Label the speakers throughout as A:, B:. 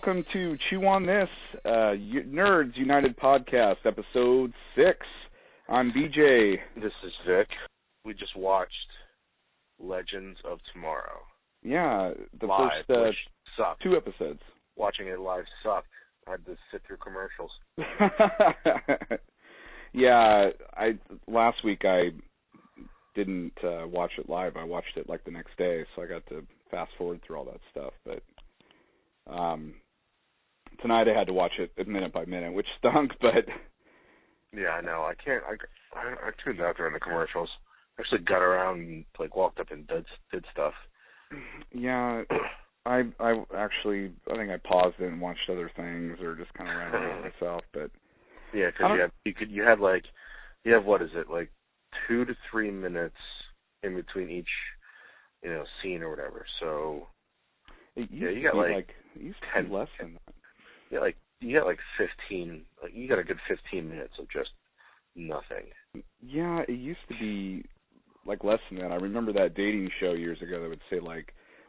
A: welcome to Chew on This, Nerds United Podcast, Episode 6. I'm BJ.
B: This is Vic. We just watched Legends of Tomorrow.
A: Yeah, the
B: live,
A: first
B: which sucked.
A: 2 episodes.
B: Watching it live sucked. I had to sit through commercials.
A: Yeah, last week I didn't watch it live. I watched it like the next day, so I got to fast forward through all that stuff. But tonight I had to watch it minute by minute, which stunk. But
B: yeah, I know. I can't. I tuned out during the commercials. Actually got around and walked up and did stuff.
A: Yeah, I actually think I paused it and watched other things, or just kind of ran around myself. But
B: yeah, because you have what is it, 2 to 3 minutes in between each scene or whatever. So you got
A: it used to
B: 10
A: be less than that.
B: Yeah, you got 15. You got a good 15 minutes of just nothing.
A: Yeah, it used to be less than that. I remember that dating show years ago that would say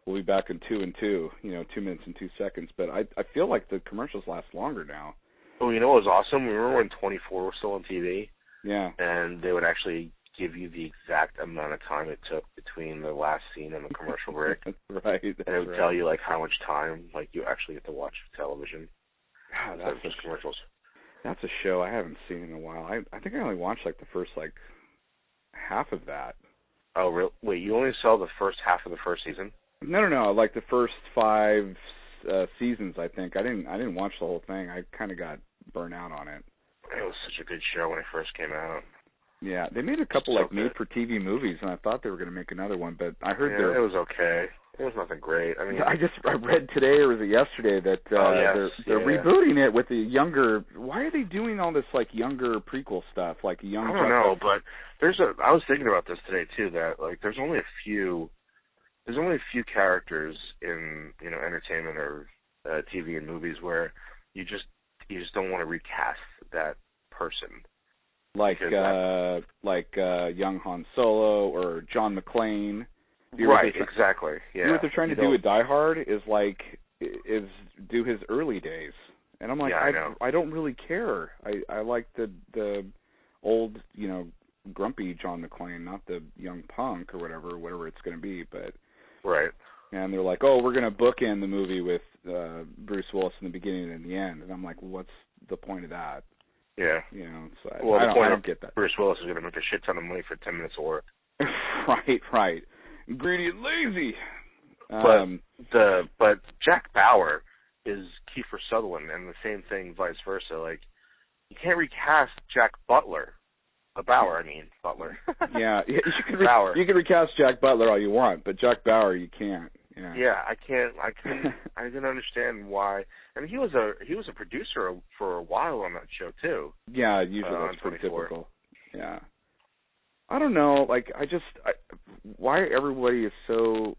A: we'll be back in 2 and 2, 2 minutes and 2 seconds. But I feel like the commercials last longer now.
B: Oh, you know what was awesome? Remember when 24 was still on TV?
A: Yeah.
B: And they would actually give you the exact amount of time it took between the last scene and the commercial break.
A: That's right.
B: And it would tell you how much time you actually get to watch television.
A: God,
B: that's just commercials.
A: That's a show I haven't seen in a while. I think I only watched the first half of that.
B: Oh, really? Wait, you only saw the first half of the first season?
A: No. The first 5 seasons. I think I didn't watch the whole thing. I kind of got burnt out on it.
B: It was such a good show when it first came out.
A: Yeah, they made a couple made-for-TV movies, and I thought they were going to make another one, but I heard
B: it was okay. It was nothing great. I mean,
A: I read today, or was it yesterday, that they're rebooting it with the younger. Why are they doing all this younger prequel stuff, young?
B: I don't know, but I was thinking about this today too. That there's only a few characters in entertainment or TV and movies where you just don't want to recast that person.
A: Young Han Solo or John McClane.
B: Right, exactly. Yeah.
A: You know what they're trying to do with Die Hard is do his early days, and I'm I don't really care. I like the old grumpy John McClane, not the young punk or whatever it's going to be. But
B: right. And
A: they're we're going to bookend the movie with Bruce Willis in the beginning and the end, and I'm what's the point of that?
B: Yeah.
A: So
B: I
A: don't get that.
B: Bruce Willis is going to make a shit ton of money for 10 minutes of work.
A: Right. Greedy and lazy.
B: But Jack Bauer is Kiefer Sutherland, and the same thing vice versa. You can't recast Jack Butler. Bauer.
A: Yeah, you can recast Jack Butler all you want, but Jack Bauer you can't.
B: Yeah, I can't. I didn't understand why. I mean, he was a producer for a while on that show too.
A: Yeah, usually that's pretty typical. Yeah, I don't know. Why everybody is so,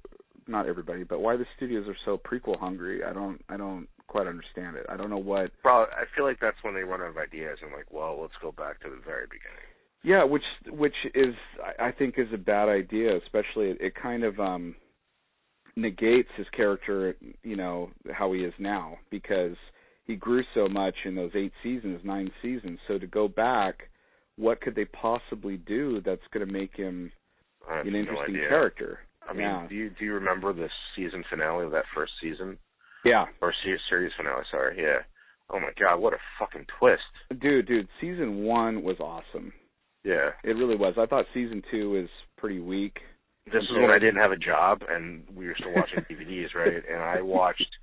A: not everybody, but why the studios are so prequel hungry? I don't quite understand it. I don't know what.
B: Probably, I feel like that's when they run out of ideas and let's go back to the very beginning.
A: Yeah, which is I think is a bad idea. Especially it kind of negates his character, how he is now, because he grew so much in those 9 seasons. So to go back, what could they possibly do that's going to make him an interesting character?
B: I mean, do you remember the season finale of that first season?
A: Yeah.
B: Or series finale, sorry. Yeah. Oh my God, what a fucking twist.
A: Dude, season 1 was awesome.
B: Yeah.
A: It really was. I thought season 2 is pretty weak.
B: This is when I didn't have a job, and we were still watching DVDs, right? And I watched.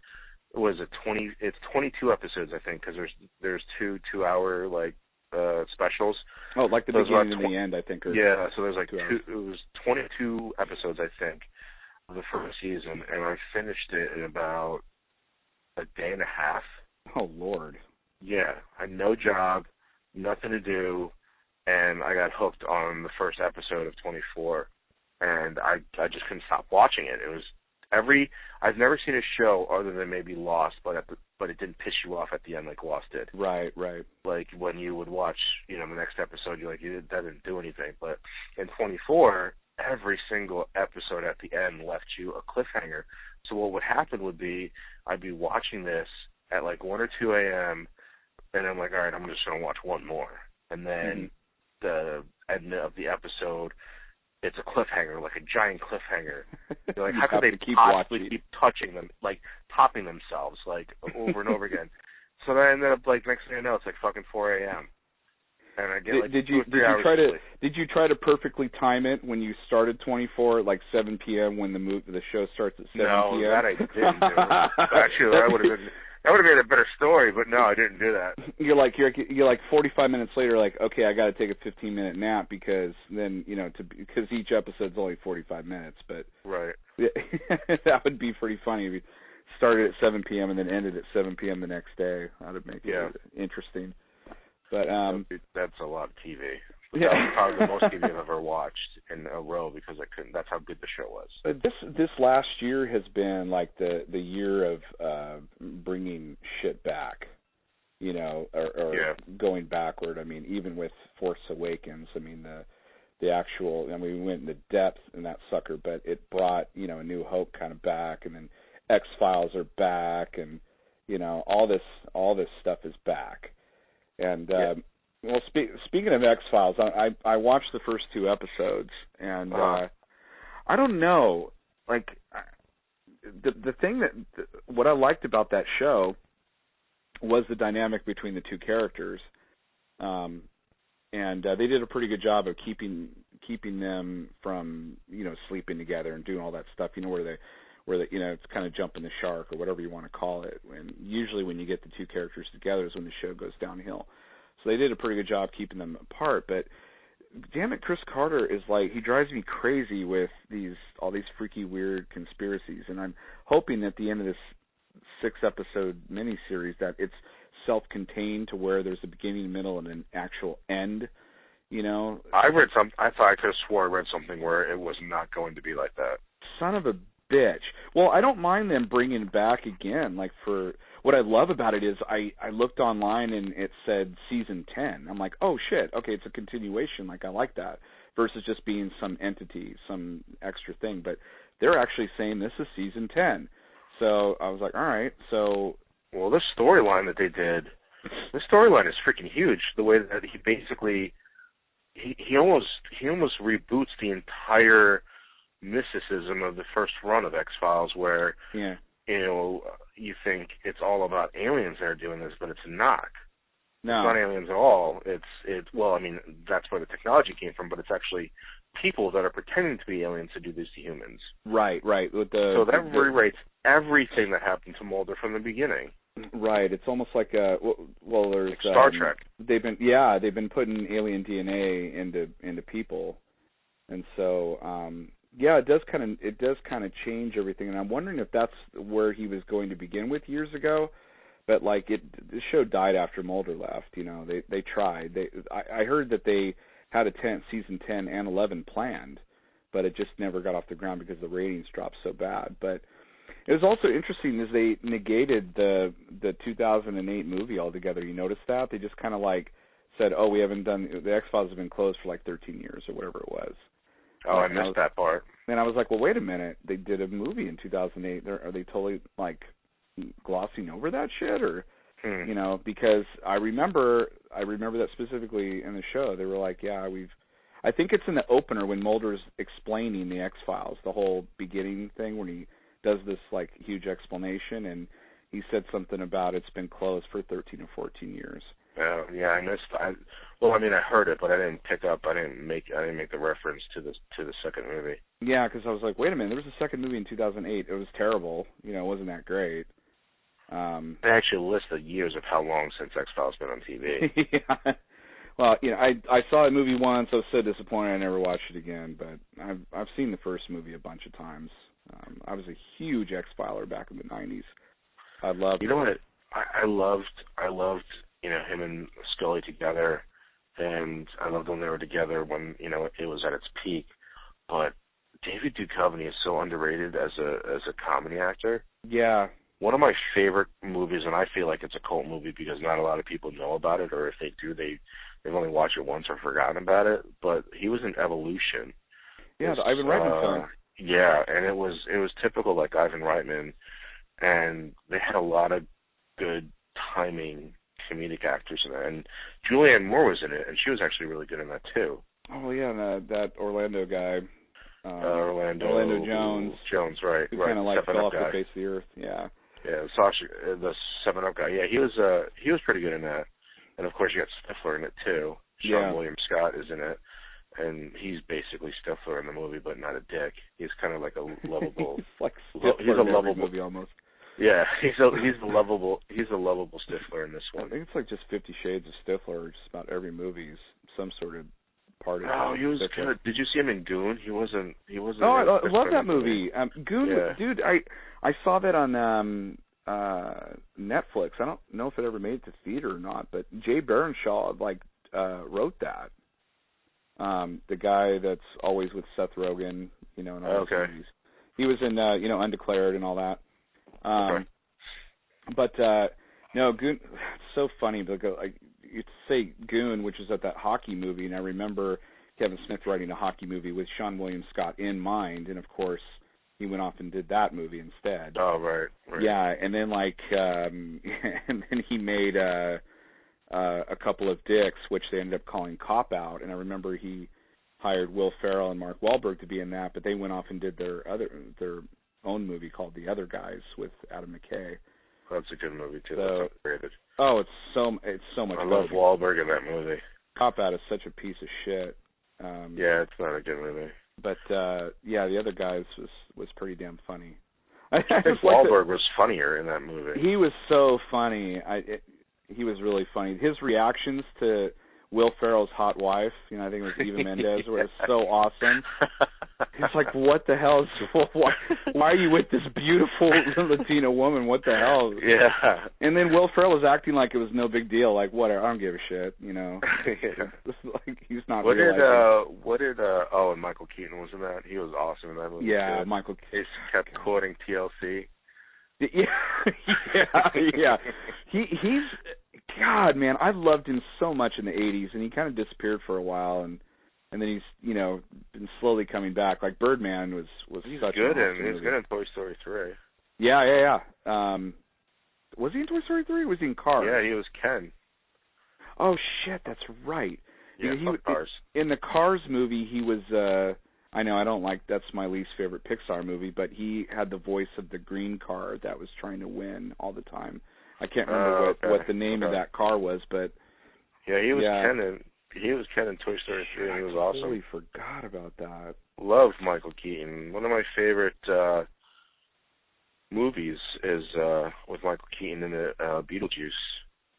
B: It's 22 episodes, I think, because there's 2-hour specials.
A: Oh, the beginning and the end, I think.
B: Yeah, so there's it was 22 episodes, I think, of the first season, and I finished it in about a day and a half.
A: Oh Lord.
B: Yeah, I had no job, nothing to do, and I got hooked on the first episode of 24. And I just couldn't stop watching it. It was I've never seen a show other than maybe Lost, but it didn't piss you off at the end like Lost did.
A: Right.
B: When you would watch, the next episode, you're that didn't do anything. But in 24, every single episode at the end left you a cliffhanger. So what would happen would be I'd be watching this, at like 1 or 2 a.m., and I'm like, all right, I'm just going to watch one more. And then the end of the episode, it's a cliffhanger, like a giant cliffhanger. You're like, how could they possibly keep touching them, like topping themselves, like over and over again? So then I ended up like, next thing I know, it's like fucking 4 a.m. And I get like
A: did
B: 2 or 3 hours sleep.
A: Did you try to perfectly time it when you started 24 at like 7 p.m. when the show starts at 7 p.m.?
B: No, that I didn't do. Actually, that would have made a better story, but no, I didn't do that.
A: You're like 45 minutes later, like, okay, I got to take a 15-minute nap because then because each episode's only 45 minutes, but
B: right.
A: That would be pretty funny if you started at 7 p.m. and then ended at 7 p.m. the next day. That would make it interesting. But
B: that's a lot of TV.
A: Yeah.
B: That was probably the most TV I've ever watched in a row because I couldn't. That's how good the show was.
A: This last year has been like the year of bringing shit back, or going backward. I mean, even with Force Awakens, I mean the actual. I mean, we went into depth in that sucker, but it brought A New Hope kind of back, and then X-Files are back, and all this stuff is back. And well, speaking of X-Files, I watched the first 2 episodes, and I don't know, like the thing what I liked about that show was the dynamic between the 2 characters, and they did a pretty good job of keeping them from sleeping together and doing all that stuff. Where they it's kind of jumping the shark or whatever you want to call it. And usually when you get the 2 characters together is when the show goes downhill. So they did a pretty good job keeping them apart. But damn it, Chris Carter is like, he drives me crazy with all these freaky weird conspiracies. And I'm hoping at the end of this 6-episode miniseries that it's self-contained to where there's a beginning, middle, and an actual end.
B: I read I thought I could have swore I read something where it was not going to be like that.
A: Son of a bitch. Well, I don't mind them bringing it back again. Like, for what I love about it is I looked online and it said season 10. I'm like, oh shit, okay, it's a continuation. Like, I like that versus just being some entity, some extra thing. But they're actually saying this is season 10. So I was like, all right. So,
B: well, this storyline that they did, this storyline is freaking huge. The way that he basically he almost reboots the entire mysticism of the first run of X-Files, where you think it's all about aliens that are doing this, but it's not.
A: No,
B: it's not aliens at all. It's well, I mean, that's where the technology came from, but it's actually people that are pretending to be aliens to do this to humans.
A: Right. With
B: so that rewrites everything that happened to Mulder from the beginning.
A: Right. It's almost like there's
B: like Star Trek.
A: They've been putting alien DNA into people, and so it does kind of change everything. And I'm wondering if that's where he was going to begin with years ago, but like the show died after Mulder left. They tried. I heard that they had a season 10 and 11 planned, but it just never got off the ground because the ratings dropped so bad. But it was also interesting as they negated the 2008 movie altogether. You noticed that? They just kind of like said, oh, we haven't done, the X-Files have been closed for like 13 years or whatever it was.
B: Oh, I missed that part.
A: And I was like, well, wait a minute. They did a movie in 2008. Are they totally like glossing over that shit? Or, because I remember that specifically in the show. They were like, I think it's in the opener when Mulder's explaining the X-Files, the whole beginning thing when he does this like huge explanation, and he said something about it's been closed for 13 or 14 years.
B: Yeah, I missed. I heard it, but I didn't pick up. I didn't make the reference to the second movie. Yeah,
A: because I was like, wait a minute, there was a second movie in 2008. It was terrible. It wasn't that great.
B: They actually list the years of how long since X-Files been on TV.
A: Yeah. Well, I saw a movie once. I was so disappointed I never watched it again. But I've seen the first movie a bunch of times. I was a huge X-Filer back in the 90s. I loved.
B: You know what? I loved. Him and Scully together, and I loved when they were together when, it was at its peak. But David Duchovny is so underrated as a comedy actor.
A: Yeah.
B: One of my favorite movies, and I feel like it's a cult movie because not a lot of people know about it, or if they do, they've only watched it once or forgotten about it. But he was in Evolution.
A: Yeah, the Ivan Reitman film.
B: Yeah, and it was typical like Ivan Reitman, and they had a lot of good timing comedic actors in it. And Julianne Moore was in it, and she was actually really good in that too.
A: Oh yeah, that Orlando guy.
B: Orlando
A: Jones.
B: Jones, right.
A: Who
B: right.
A: kind of like fell off
B: guy.
A: the face of the earth. Yeah.
B: Yeah, the 7-Up guy. Yeah, he was pretty good in that. And of course you got Stifler in it too. Sean William Scott is in it, and he's basically Stifler in the movie, but not a dick. He's kind of like a lovable.
A: He's like Stifler
B: he's a
A: in every
B: lovable
A: movie almost.
B: Yeah, he's a lovable Stifler in this one.
A: I think it's like just 50 Shades of Stifler. Just about every movie is some sort of part of.
B: Oh, he was good. Did you see him in Goon? He wasn't.
A: Oh, I love that movie. Goon,
B: yeah.
A: Dude. I saw that on Netflix. I don't know if it ever made it to theater or not, but Jay Baruchel wrote that. The guy that's always with Seth Rogen, in all those movies. He was in Undeclared and all that. But no, Goon. It's so funny because you say Goon, which is at that hockey movie, and I remember Kevin Smith writing a hockey movie with Sean William Scott in mind, and of course he went off and did that movie instead.
B: Oh, right.
A: Yeah, and then and then he made a couple of dicks, which they ended up calling Cop Out, and I remember he hired Will Ferrell and Mark Wahlberg to be in that, but they went off and did their own movie called The Other Guys with Adam McKay.
B: That's a good movie too.
A: So,
B: that's underrated.
A: Oh, it's so much.
B: I love Wahlberg in that movie.
A: Cop Out is such a piece of shit.
B: Yeah, it's not a good movie.
A: But The Other Guys was pretty damn funny.
B: I think Wahlberg was funnier in that movie.
A: He was so funny. He was really funny. His reactions to Will Ferrell's hot wife, I think it was Eva Mendes, was so awesome. He's like, what the hell? Why are you with this beautiful Latina woman? What the hell?
B: Yeah.
A: And then Will Ferrell was acting like it was no big deal. Like, whatever, I don't give a shit,
B: Yeah.
A: Like, he's not
B: realizing. And Michael Keaton was in that. He was awesome in that movie.
A: Yeah,
B: too.
A: Michael Keaton.
B: He kept quoting TLC.
A: Yeah. He's God, man, I loved him so much in the 80s, and he kind of disappeared for a while, and then he's, been slowly coming back. Like Birdman was
B: he's
A: such
B: good
A: an awesome movie.
B: He's good in Toy Story 3.
A: Yeah. Was he in Toy Story 3 or was he in Cars?
B: Yeah, he was Ken.
A: Oh, shit, that's right.
B: Yeah, Cars.
A: In the Cars movie, he was, I know, that's my least favorite Pixar movie, but he had the voice of the green car that was trying to win all the time. I can't remember what the name of that car was, but
B: yeah, he was Ken. He was Ken in Toy Story 3, and he was awesome.
A: I totally forgot about that.
B: Love Michael Keaton. One of my favorite movies is with Michael Keaton in it, Beetlejuice.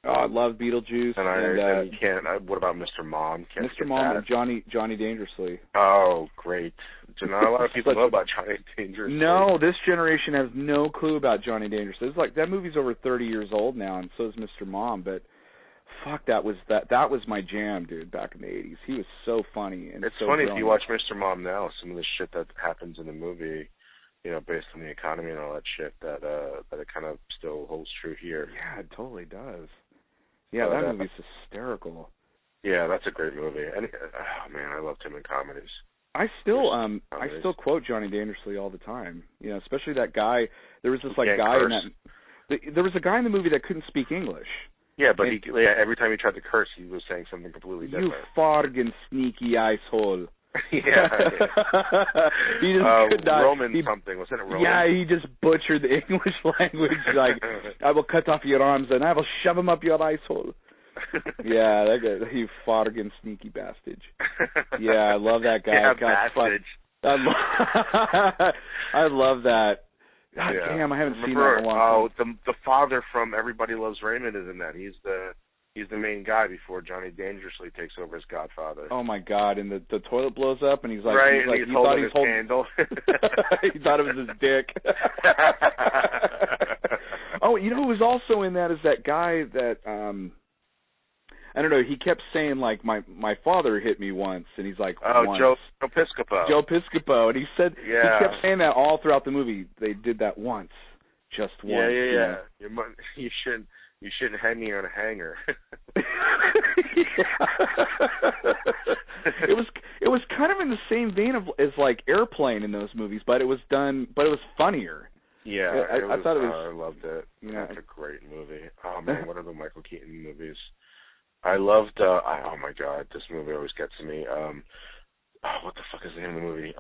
A: Oh, I love Beetlejuice.
B: And you can't. What about Mr. Mom?
A: Mr. Mom and Johnny Dangerously.
B: Oh, great! Not a lot of people know about Johnny Dangerously.
A: No, this generation has no clue about Johnny Dangerously. It's like that movie's over 30 years old now, and so is Mr. Mom. But fuck, that was my jam, dude. Back in the 80s, he was so funny and
B: it's
A: so
B: funny
A: brilliant.
B: If you watch Mr. Mom now, some of the shit that happens in the movie, based on the economy and all that shit, that it kind of still holds true here.
A: Yeah, it totally does. Yeah, that movie's hysterical.
B: Yeah, that's a great movie. And oh man, I loved him in comedies.
A: I still quote Johnny Dangerously all the time. Especially that guy. There was this guy in that. There was a guy in the movie that couldn't speak English.
B: Yeah, but every time he tried to curse, he was saying something completely different.
A: You fargen sneaky asshole.
B: Yeah.
A: He just could not.
B: Roman something. Wasn't it Roman?
A: Yeah, he just butchered the English language. Like, I will cut off your arms and I will shove them up your asshole. Yeah, that guy, you fargen sneaky bastard. Yeah, I love that guy.
B: Yeah,
A: bastard. I love that. God damn, I haven't seen that in a long time.
B: The father from Everybody Loves Raymond is in that. He's the main guy before Johnny Dangerously takes over as Godfather.
A: Oh my God! And the toilet blows up, and he's like,
B: right,
A: he thought he was holding
B: candle.
A: He thought it was his dick. Oh, who was also in that is that guy that I don't know. He kept saying like my father hit me once, and he's like, once.
B: Joe Piscopo.
A: Joe Piscopo, and he kept saying that all throughout the movie. They did that once, just once.
B: Yeah. You shouldn't hang me on a hanger.
A: It was kind of in the same vein as like Airplane in those movies, but it was funnier.
B: Yeah,
A: I thought it was.
B: I loved it.
A: Yeah,
B: That's a great movie. Oh man, what are the Michael Keaton movies? I loved. Oh my God, this movie always gets to me. What the fuck is the name of the movie?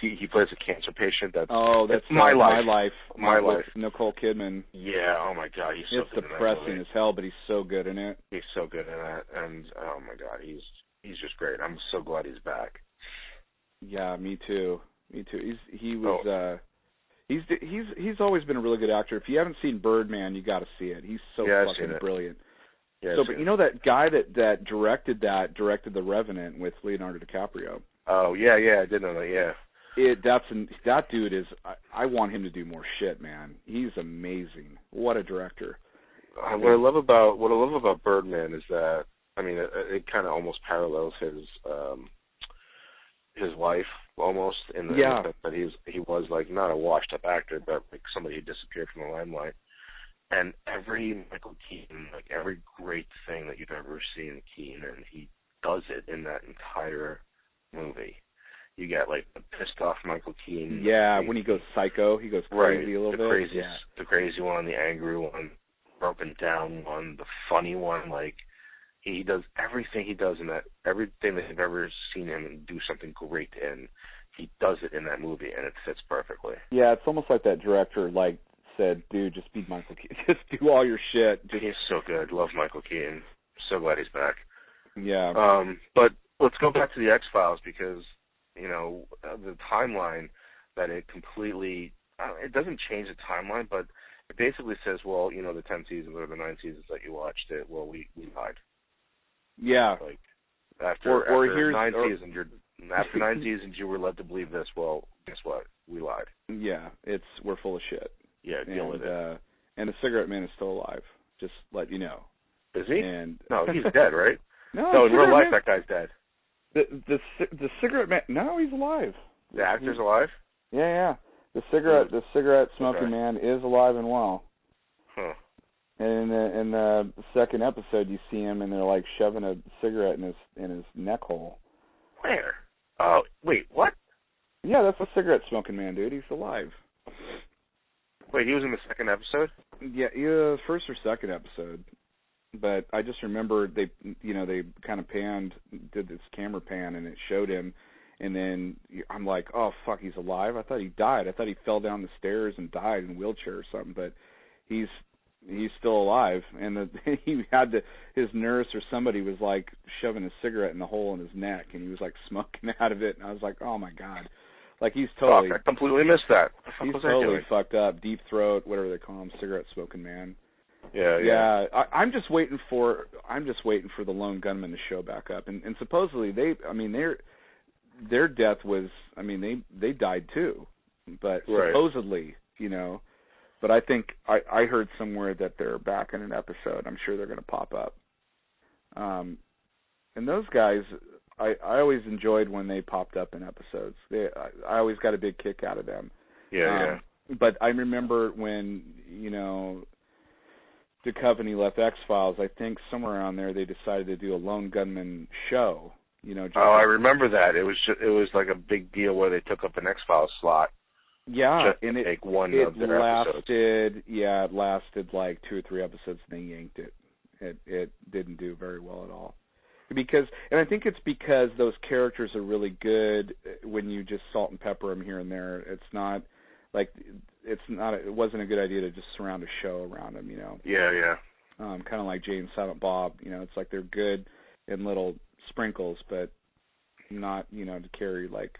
B: He plays a cancer patient. That's My Life. My Life.
A: With Nicole Kidman.
B: Yeah. Oh my God, he's so good in that movie.
A: It's depressing as hell, but he's so good in it.
B: He's so good in that, and oh my God, he's just great. I'm so glad he's back.
A: Yeah, me too. He's always been a really good actor. If you haven't seen Birdman, you got to see it. He's so fucking brilliant.
B: Yeah,
A: but you know that guy that directed The Revenant with Leonardo DiCaprio.
B: Oh yeah, I did know that. Yeah.
A: That dude is. I want him to do more shit, man. He's amazing. What a director.
B: What I love about Birdman is that, I mean, it kind of almost parallels his life almost in the sense that he was like not a washed up actor, but like somebody who disappeared from the limelight. And every Michael Keaton, like every great thing that you've ever seen Keaton, and he does it in that entire movie. You get like the pissed off Michael Keaton.
A: Yeah, when he goes psycho, he goes crazy a little bit.
B: The crazy one, the angry one, broken down one, the funny one. Like he does everything he does in that. Everything that you've ever seen him do something great in, he does it in that movie, and it fits perfectly.
A: Yeah, it's almost like that director said, dude, just be Michael Keaton. Just do all your shit.
B: He's so good. Love Michael Keaton. So glad he's back.
A: Yeah.
B: But let's go back to the X-Files because, you know, the timeline that it completely, it doesn't change the timeline, but it basically says, well, you know, the 10 seasons or the 9 seasons that you watched it, well, we lied.
A: Yeah.
B: Like, after 9 seasons, you were led to believe this. Well, guess what? We lied.
A: Yeah, we're full of shit.
B: Yeah, deal with it.
A: And the cigarette man is still alive. Just let you know.
B: Is he?
A: And
B: no, he's dead, right?
A: No,
B: in real life, that guy's dead.
A: The cigarette man. No, he's alive.
B: The actor's alive?
A: Yeah. The cigarette smoking man is alive and well.
B: Huh.
A: And in the second episode, you see him, and they're like shoving a cigarette in his neck hole.
B: Where? Oh, wait, what?
A: Yeah, that's the cigarette smoking man, dude. He's alive.
B: Wait, he was in the second episode?
A: Yeah, first or second episode. But I just remember they kind of did this camera pan, and it showed him, and then I'm like, oh fuck, he's alive. I thought he died. I thought he fell down the stairs and died in a wheelchair or something. But he's still alive, and his nurse or somebody was like shoving a cigarette in the hole in his neck, and he was like smoking out of it, and I was like, oh my god. Like he's totally.
B: Fuck, I completely missed that.
A: He's totally fucked up, deep throat, whatever they call him, cigarette smoking man.
B: Yeah.
A: I'm just waiting for the lone gunman to show back up, and supposedly their death was, they died too, but supposedly, you know, but I think I heard somewhere that they're back in an episode. I'm sure they're going to pop up. And those guys, I always enjoyed when they popped up in episodes. I always got a big kick out of them.
B: Yeah.
A: But I remember when, you know, Duchovny left X-Files, I think somewhere around there they decided to do a lone gunman show. You know.
B: I remember that. It was like a big deal where they took up an X-Files slot.
A: Yeah,
B: and it
A: lasted. Yeah, it lasted like 2 or 3 episodes, and they yanked it. It didn't do very well at all. And I think it's because those characters are really good when you just salt and pepper them here and there. It's not like it wasn't a good idea to just surround a show around them, you know.
B: Yeah.
A: Kind of like Jay and Silent Bob, you know. It's like they're good in little sprinkles, but not, you know, to carry like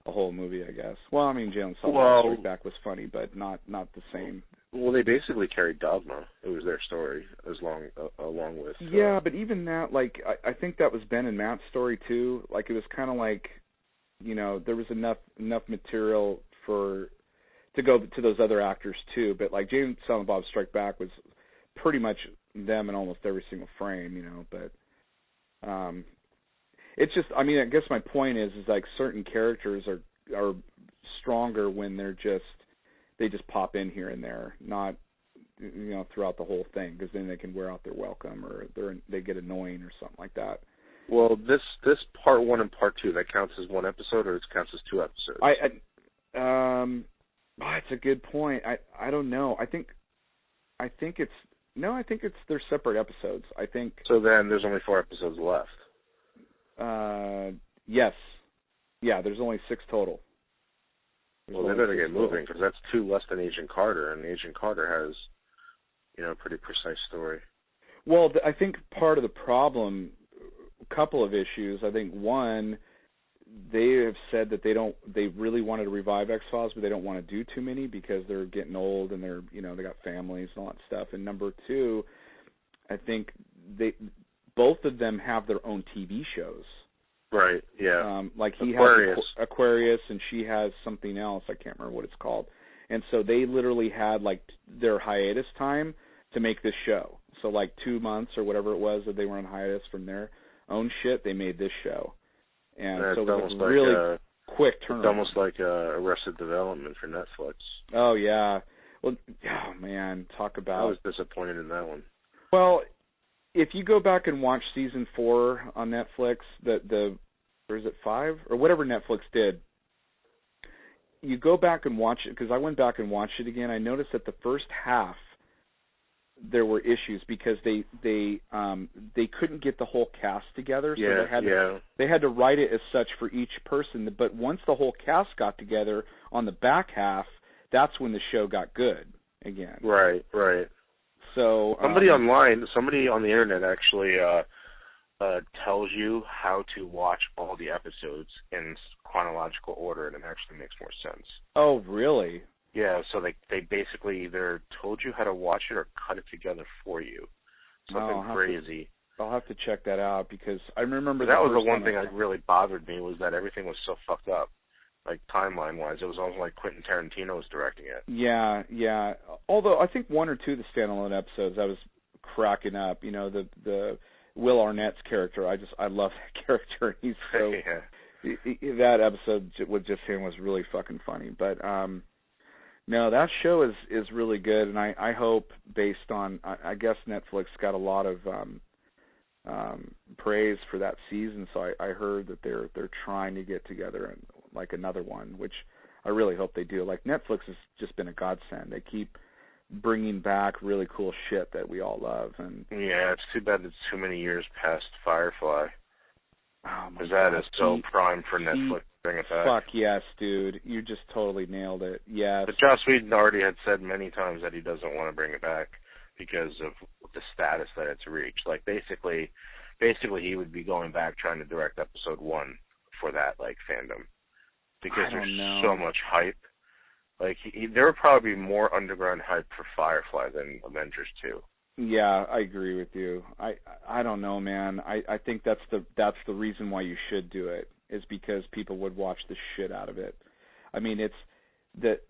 A: a whole movie, I guess. Well, I mean, Jay and Silent Bob back was funny, but not the same.
B: Well, they basically carried Dogma. It was their story along with.
A: Yeah, but even that, like, I think that was Ben and Matt's story too. Like, it was kind of like, you know, there was enough material to go to those other actors too. But like Jay and Silent Bob Strike Back was pretty much them in almost every single frame, you know. But it's just, I mean, I guess my point is like certain characters are stronger when they just pop in here and there, not, you know, throughout the whole thing, because then they can wear out their welcome or they get annoying or something like that.
B: Well, this part 1 and part 2, that counts as one episode, or it counts as 2 episodes?
A: Oh, it's a good point. I don't know. I think it's no. I think it's they're separate episodes. I think.
B: So then there's only 4 episodes left.
A: Yes. Yeah. There's only 6 total.
B: Well, they better get moving because that's 2 less than Agent Carter, and Agent Carter has, a pretty precise story.
A: Well, I think part of the problem, a couple of issues. I think one, they have said that they really wanted to revive X-Files, but they don't want to do too many because they're getting old and they're, they got families and all that stuff. And number 2, I think both of them have their own TV shows.
B: Right, yeah.
A: Like he
B: Aquarius.
A: has Aquarius and she has something else. I can't remember what it's called. And so they literally had like their hiatus time to make this show. So like 2 months or whatever it was that they were on hiatus from their own shit, they made this show. And so it was a really quick turnaround.
B: It's almost like Arrested Development for Netflix.
A: Oh, yeah. Well, oh, man, talk about...
B: I was disappointed in that one.
A: Well, if you go back and watch season 4 on Netflix, or is it 5? Or whatever Netflix did, you go back and watch it, because I went back and watched it again, I noticed that the first half, there were issues because they couldn't get the whole cast together, so they had to write it as such for each person. But once the whole cast got together on the back half, that's when the show got good again.
B: Right.
A: So
B: somebody on the internet actually tells you how to watch all the episodes in chronological order, and it actually makes more sense.
A: Oh, really?
B: Yeah, so they basically either told you how to watch it or cut it together for you. Something crazy.
A: I'll have to check that out because I remember
B: that was the one thing that really bothered me was that everything was so fucked up, like timeline-wise. It was almost like Quentin Tarantino was directing it.
A: Yeah. Although I think 1 or 2 of the standalone episodes, I was cracking up. The Will Arnett's character. I love that character. He's so that episode with just him was really fucking funny. But no, that show is really good, and I hope based on I guess Netflix got a lot of praise for that season, so I heard that they're trying to get together like another one, which I really hope they do. Like Netflix has just been a godsend. They keep bringing back really cool shit that we all love, and
B: yeah, it's too bad it's too many years past Firefly.
A: Oh my
B: God,
A: that
B: is so prime for Netflix to bring it back.
A: Fuck yes, dude. You just totally nailed it. Yes.
B: But Joss Whedon already had said many times that he doesn't want to bring it back because of the status that it's reached. Like basically he would be going back trying to direct episode 1 for that fandom because there's so much hype. Like there would probably be more underground hype for Firefly than Avengers 2.
A: Yeah, I agree with you. I don't know, man. I think that's the reason why you should do it is because people would watch the shit out of it. I mean, it's the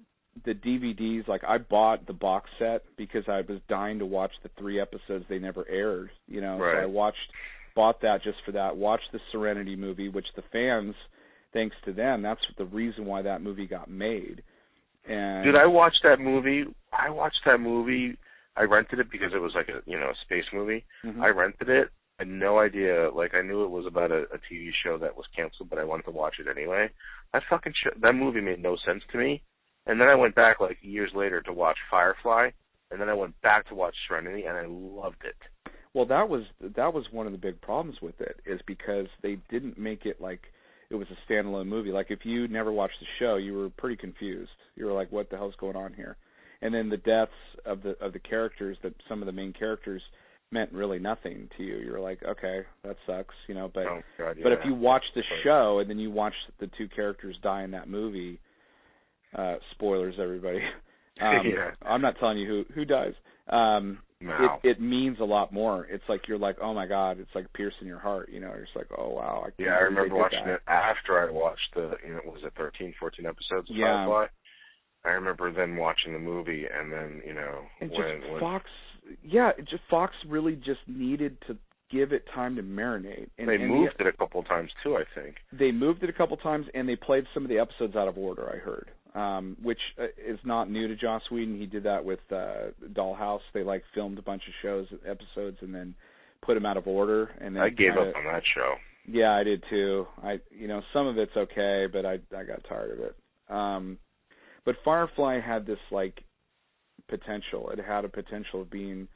A: DVDs. Like I bought the box set because I was dying to watch the 3 episodes they never aired.
B: Right.
A: So I bought that just for that. Watched the Serenity movie, which the fans, thanks to them, that's the reason why that movie got made. And
B: dude, I watched that movie. I rented it because it was like a space movie.
A: Mm-hmm.
B: I rented it. I had no idea. Like I knew it was about a TV show that was canceled, but I wanted to watch it anyway. That movie made no sense to me. And then I went back years later to watch Firefly, and then I went back to watch Serenity, and I loved it.
A: Well, that was one of the big problems with it is because they didn't make it like it was a standalone movie. Like if you never watched the show, you were pretty confused. You were like, "What the hell's going on here?" And then the deaths of the characters, that some of the main characters meant really nothing to you. You were like, okay, that sucks, But
B: oh, God, yeah.
A: But if you watch the show and then you watch the 2 characters die in that movie, spoilers, everybody.
B: Yeah.
A: I'm not telling you who dies.
B: No.
A: It means a lot more. It's like you're like, oh my God, it's like piercing your heart. You're just like, oh wow.
B: I remember watching it after I watched was it 13, 14 episodes of Firefly? I remember then watching the movie, and then
A: Fox really just needed to give it time to marinate. And
B: they moved it a couple times too, I think.
A: They moved it a couple times, and they played some of the episodes out of order. I heard, which is not new to Joss Whedon. He did that with Dollhouse. They filmed a bunch of episodes, and then put them out of order. And then
B: I gave up on that show.
A: Yeah, I did too. Some of it's okay, but I got tired of it. But Firefly had this like potential. It had a potential of being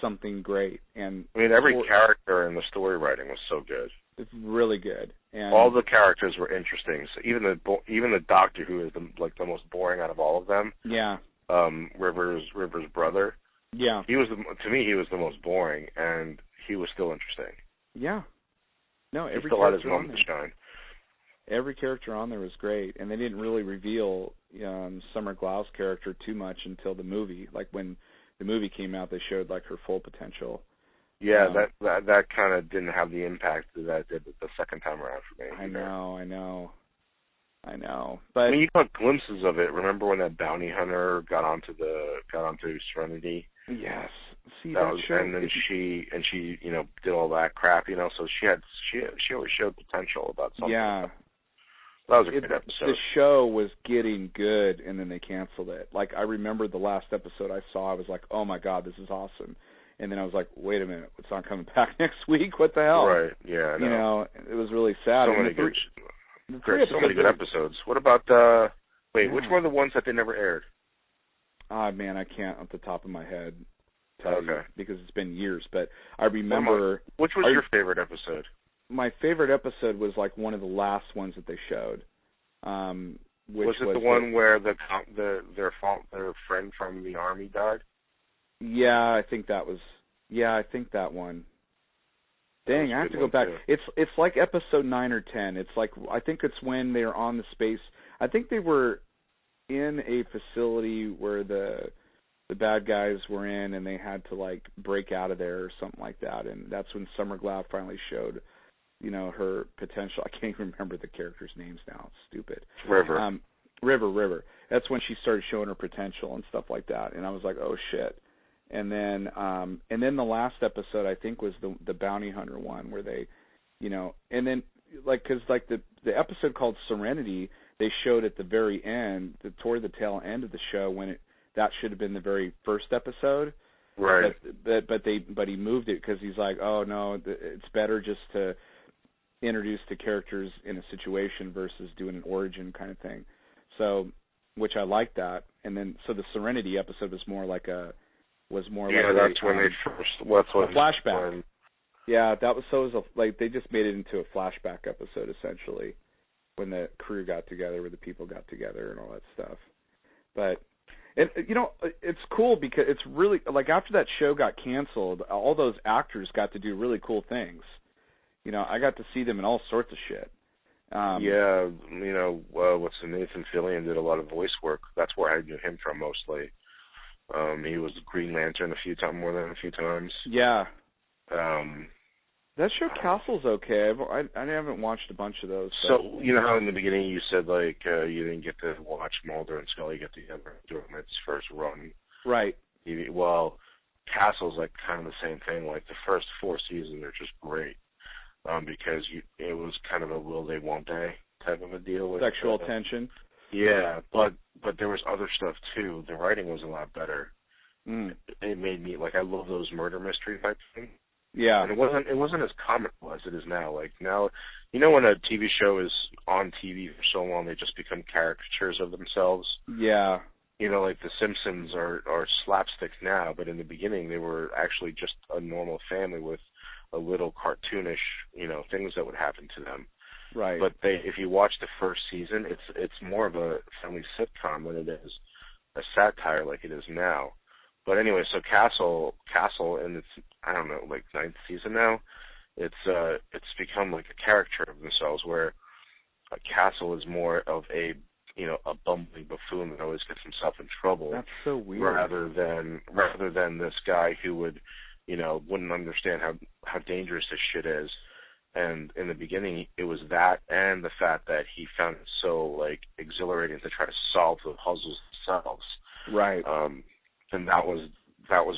A: something great, and
B: I mean, every character in the story writing was so good.
A: It's really good, and
B: all the characters were interesting. So even the Doctor, who is the most boring out of all of them.
A: Yeah.
B: River's brother.
A: Yeah.
B: To me he was the most boring, and he was still interesting.
A: Yeah. No, every
B: he still had his
A: character
B: moment
A: on
B: to shine.
A: Every character on there was great, and they didn't really reveal Summer Glau's character too much until the movie. Like when the movie came out, they showed like her full potential.
B: Yeah, that kind of didn't have the impact that it did the second time around for me.
A: I know. But
B: I mean, you got glimpses of it. Remember when that bounty hunter got onto Serenity?
A: Yes. See,
B: that show, and then she did all that crap, so she always showed potential about something.
A: Yeah.
B: That was a great episode.
A: The show was getting good, and then they canceled it. Like, I remember the last episode I saw, I was like, oh my God, this is awesome. And then I was like, wait a minute, it's not coming back next week? What the hell?
B: Right, yeah, I know.
A: It was really sad.
B: So many good episodes. What about, which were the ones that they never aired?
A: Man, I can't off the top of my head tell you, because it's been years, but I remember...
B: Which was your favorite episode?
A: My favorite episode was like one of the last ones that they showed.
B: Was it the one where their friend from the army died?
A: Yeah, I think that was. Yeah, I think that one. Dang, I have to go back. Too. It's like episode 9 or 10. It's like, I think it's when they're on the space. I think they were in a facility where the bad guys were in, and they had to like break out of there or something like that. And that's when Summer Glau finally showed, her potential. I can't even remember the characters' names now. It's stupid.
B: River.
A: River. That's when she started showing her potential and stuff like that. And I was like, oh shit. And then the last episode I think was the bounty hunter one where they, and then because the episode called Serenity, they showed at the very end, toward the tail end of the show when that should have been the very first episode.
B: Right.
A: But he moved it because he's like, oh no, it's better just to introduce the characters in a situation versus doing an origin kind of thing. So, which I like that. And then so the Serenity episode was more like a that's
B: when they first. What's
A: a flashback. Yeah, that was they just made it into a flashback episode essentially, when the crew got together, where the people got together and all that stuff. But it's cool because it's really like after that show got canceled, all those actors got to do really cool things. I got to see them in all sorts of shit. Nathan Fillion did a lot of voice work. That's where I knew him from mostly. He was Green Lantern more than a few times. Yeah. That show Castle's okay. I haven't watched a bunch of those.
B: So you know how in the beginning you said you didn't get to watch Mulder and Scully get together during its first run.
A: Right.
B: Well, Castle's like kind of the same thing. Like the first 4 seasons are just great. Because it was kind of a will they won't they type of a deal with
A: sexual tension.
B: Yeah, but there was other stuff too. The writing was a lot better. It made me I love those murder mystery type things.
A: Yeah,
B: and it wasn't as comical as it is now. Like now, when a TV show is on TV for so long, they just become caricatures of themselves.
A: Yeah.
B: Like The Simpsons are slapstick now, but in the beginning they were actually just a normal family with a little cartoonish, things that would happen to them.
A: Right.
B: But if you watch the first season, it's more of a family sitcom than it is a satire like it is now. But anyway, so Castle in its 9th season now, it's become like a caricature of themselves where Castle is more of a bumbling buffoon that always gets himself in trouble.
A: That's so weird.
B: Rather than this guy who wouldn't understand how dangerous this shit is. And in the beginning, it was that and the fact that he found it so exhilarating to try to solve the puzzles themselves.
A: Right.
B: And that was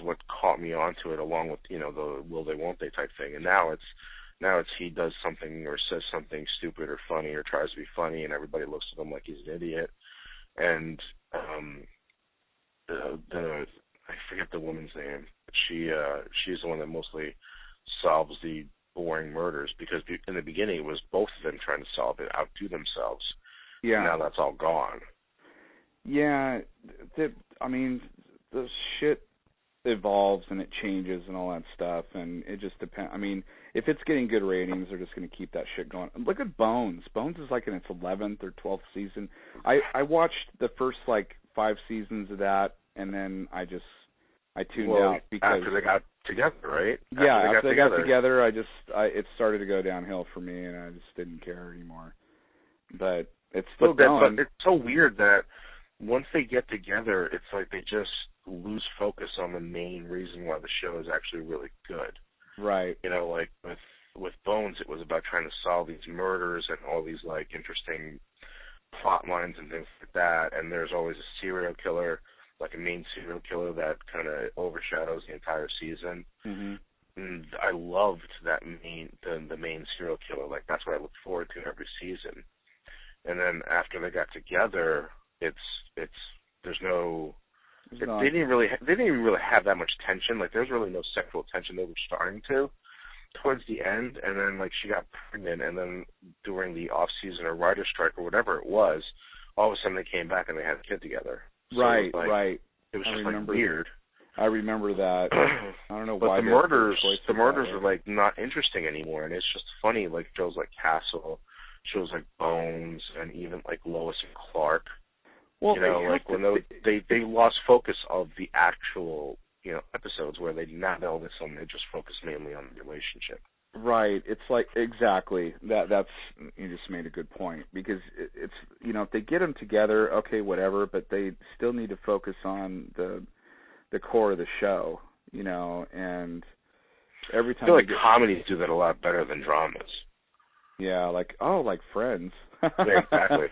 B: what caught me onto it, along with the will they won't they type thing. And now it's he does something or says something stupid or funny or tries to be funny, and everybody looks at him like he's an idiot. And I forget the woman's name. She's the one that mostly solves the boring murders, because in the beginning it was both of them trying to solve it, outdo themselves.
A: Yeah.
B: And now that's all gone.
A: Yeah, I mean, the shit evolves and it changes and all that stuff, and it just depends. I mean, if it's getting good ratings, they're just going to keep that shit going. Look at Bones. Bones is like in its 11th or 12th season. I watched the first like 5 seasons of that, and then I tuned out because
B: after they got together, right?
A: After they got together, it started to go downhill for me, and I just didn't care anymore. But it's still going.
B: But it's so weird that once they get together, it's like they just lose focus on the main reason why the show is actually really good.
A: Right.
B: You know, like with Bones, it was about trying to solve these murders and all these like interesting plot lines and things like that. And there's always a serial killer, like a main serial killer that kind of overshadows the entire season.
A: Mm-hmm.
B: And I loved that the main serial killer. Like that's what I look forward to every season. And then after they got together, they didn't really have that much tension. Like there's really no sexual tension they were starting to towards the end, and then like she got pregnant, and then during the off season or writer's strike or whatever it was, all of a sudden they came back and they had a kid together. So
A: right.
B: It was just like weird.
A: I remember that. I don't know
B: but
A: why.
B: The murders are like not interesting anymore, and it's just funny. Like shows like Castle, shows like Bones, and even like Lois and Clark.
A: Well,
B: you know, like when they lost focus of the actual episodes where they now all of a sudden they just focus mainly on the relationship.
A: Right. It's like exactly that's you just made a good point, because it's if they get them together, okay, whatever, but they still need to focus on the core of the show, and every time
B: I feel like comedies do that a lot better than dramas.
A: Yeah, like Friends.
B: Yeah, exactly.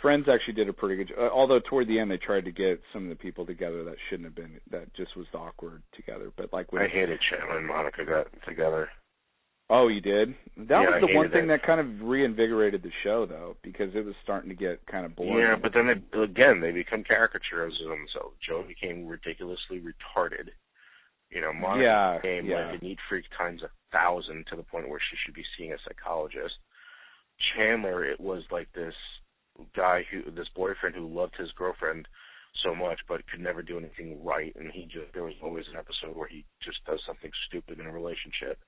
A: Friends actually did a pretty good job, although toward the end they tried to get some of the people together that shouldn't have been, that just was awkward together. But like
B: I hated Chandler and Monica got together.
A: Oh, you did? That was the one thing
B: that
A: kind of reinvigorated the show, though, because it was starting to get kind of boring.
B: Yeah, but then they become caricatures of themselves. Joe became ridiculously retarded. Monica became like a neat freak times 1,000 to the point where she should be seeing a psychologist. Chandler, it was like this boyfriend who loved his girlfriend so much but could never do anything right, and there was always an episode where he just does something stupid in a relationship.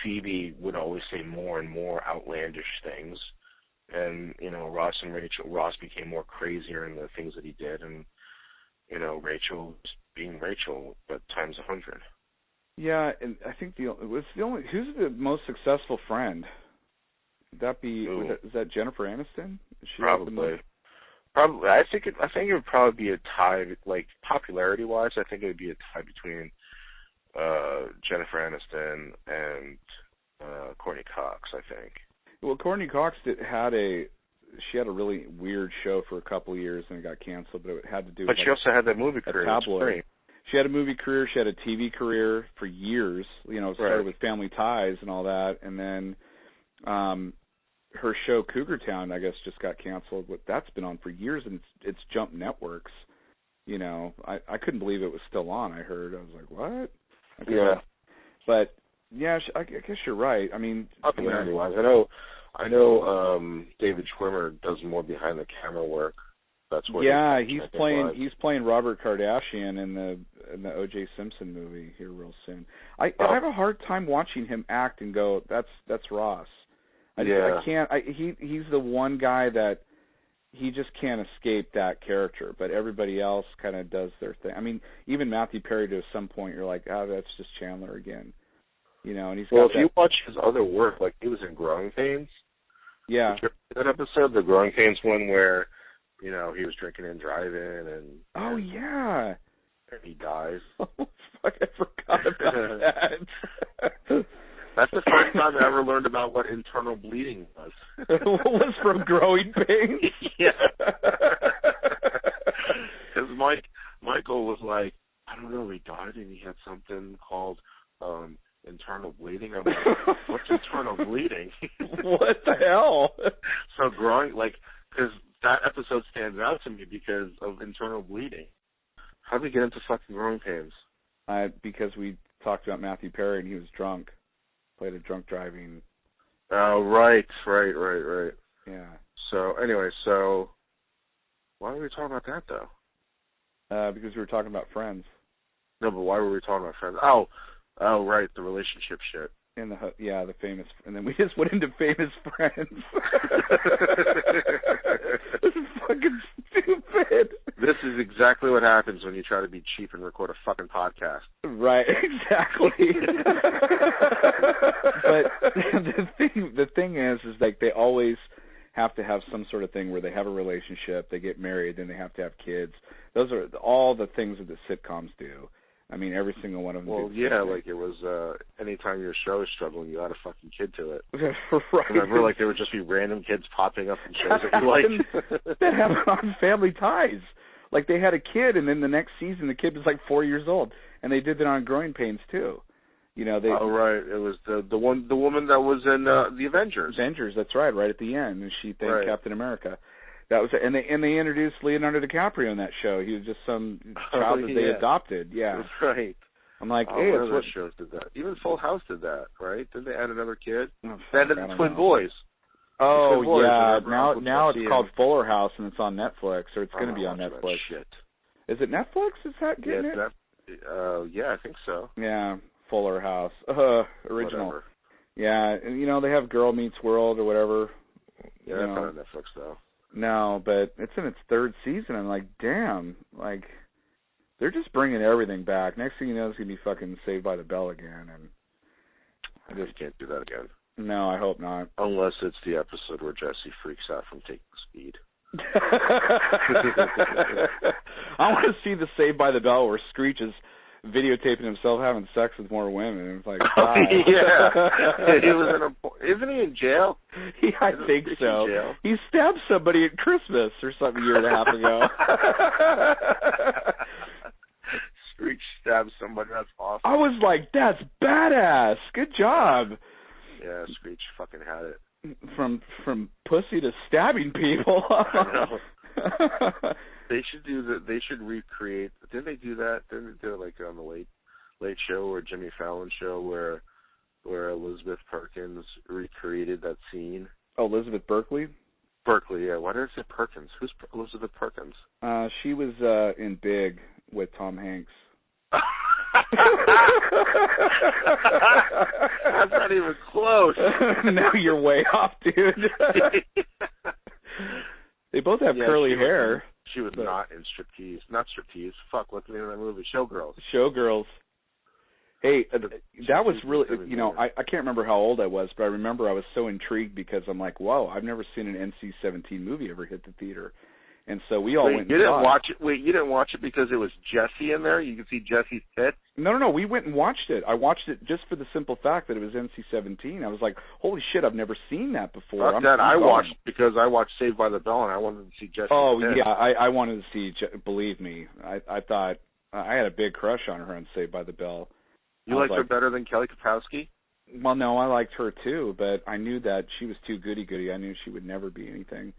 B: Phoebe would always say more and more outlandish things, and Ross became more crazier in the things that he did, and Rachel was being Rachel but times 100.
A: Yeah, and I think who's the most successful friend? Would that be is that Jennifer Aniston? Is she
B: Probably. I think it would probably be a tie, like popularity wise. I think it would be a tie between Jennifer Aniston and Courtney Cox, I think.
A: Well, Courtney Cox had a really weird show for a couple of years and it got canceled, but it had to do with
B: she also had that movie career.
A: Tabloid. She had a movie career, she had a TV career for years, started with Family Ties and all that, and then her show Cougar Town, I guess, just got canceled. That's been on for years, and it's jumped networks. I couldn't believe it was still on. I heard. I was like, what? Okay.
B: Yeah.
A: But yeah, I guess you're right. I mean,
B: popularity-wise, I know. David Schwimmer does more behind the camera work. That's what.
A: Yeah, he's playing Robert Kardashian in the O.J. Simpson movie here real soon. I have a hard time watching him act and go, that's Ross. I can't. He's the one guy that he just can't escape that character, but everybody else kind of does their thing. I mean, even Matthew Perry to some point, you're like, that's just Chandler again, And he's
B: if you watch his other work, like he was in Growing Pains.
A: Yeah.
B: That episode, the Growing Pains one, where he was drinking and driving, and
A: yeah,
B: and he dies.
A: Oh fuck! I forgot about that.
B: That's the first time I ever learned about what internal bleeding was.
A: Was from Growing Pains?
B: Yeah. Because Michael was like, I don't know, he died and he had something called internal bleeding. I'm like, what's internal bleeding?
A: What the hell?
B: So because that episode stands out to me because of internal bleeding. How did we get into fucking Growing Pains?
A: Because we talked about Matthew Perry and he was drunk. Played a drunk driving.
B: Oh, right.
A: Yeah.
B: So, anyway, Why were we talking about that, though?
A: Because we were talking about Friends.
B: No, but why were we talking about Friends? Oh, right, the relationship shit.
A: And the famous, and then we just went into famous friends. This is fucking stupid.
B: This is exactly what happens when you try to be cheap and record a fucking podcast.
A: Right, exactly. But the thing is like they always have to have some sort of thing where they have a relationship, they get married, then they have to have kids. Those are all the things that the sitcoms do. I mean, every single one of them.
B: Well, yeah, like it was anytime your show is struggling, you add a fucking kid to it.
A: Right.
B: Remember, like there would just be random kids popping up in shows that you like.
A: That happened on Family Ties. Like they had a kid, and then the next season the kid was like 4 years old, and they did that on Growing Pains too. You know,
B: Oh right, it was the woman that was in the Avengers.
A: Avengers, that's right, right at the end, and she thanked
B: Right.
A: Captain America. That was it. And they introduced Leonardo DiCaprio in that show. He was just some child that they adopted. Yeah,
B: that's right.
A: I'm like,
B: Oh,
A: hey,
B: one
A: it's
B: of
A: what
B: those shows did that. Even Full House did that, right? Didn't they add another kid?
A: Oh,
B: They added the Twin Boys.
A: Oh
B: Twin Boys,
A: yeah,
B: remember
A: now
B: Uncle
A: it's
B: Jesse
A: called
B: and-
A: Fuller House, and it's on Netflix, or it's going to be on
B: Watch that
A: Netflix.
B: Shit.
A: Is it Netflix? Is that getting it?
B: Yeah, I think so.
A: Yeah, Fuller House, original.
B: Whatever.
A: Yeah, and you know they have Girl Meets World or whatever.
B: Yeah, that's not on Netflix though.
A: No, but it's in its third season. I'm like, damn, like they're just bringing everything back. Next thing you know, it's gonna be fucking Saved by the Bell again, and
B: I just can't do that again.
A: No, I hope not.
B: Unless it's the episode where Jesse freaks out from taking speed.
A: I want to see the Saved by the Bell where Screech is videotaping himself having sex with more women. And it's like, wow.
B: Yeah. He was isn't he in jail?
A: I think so. He stabbed somebody at Christmas or something a year and a half ago.
B: Screech stabbed somebody. That's awesome.
A: I was like, that's badass. Good job.
B: Yeah, Screech fucking had it.
A: From pussy to stabbing people.
B: I know. They should do that. They should recreate. Didn't they do that? Didn't they do it like on the Late Show or Jimmy Fallon show where Elizabeth Perkins recreated that scene?
A: Oh, Elizabeth Berkley?
B: Berkeley, yeah. Why did I say Perkins? Who's Elizabeth Perkins?
A: She was in Big with Tom Hanks.
B: That's not even close.
A: No, you're way off, dude. They both have curly hair.
B: She was not in Striptease. Not Striptease. Fuck, what's the name of that movie? Showgirls.
A: Showgirls. Hey, that was really, you know, I can't remember how old I was, but I remember I was so intrigued because I'm like, whoa, I've never seen an NC-17 movie ever hit the theater. And so we all went and
B: you didn't watch it. Wait, you didn't watch it because it was Jesse in there? You could see Jesse's tits?
A: No, we went and watched it. I watched it just for the simple fact that it was NC-17. I was like, holy shit, I've never seen that before.
B: I watched because I watched Saved by the Bell and I wanted to see Jesse's tits.
A: Yeah, I wanted to see, believe me, I thought, I had a big crush on her on Saved by the Bell.
B: You liked her better than Kelly Kapowski?
A: Well, no, I liked her too, but I knew that she was too goody-goody. I knew she would never be anything.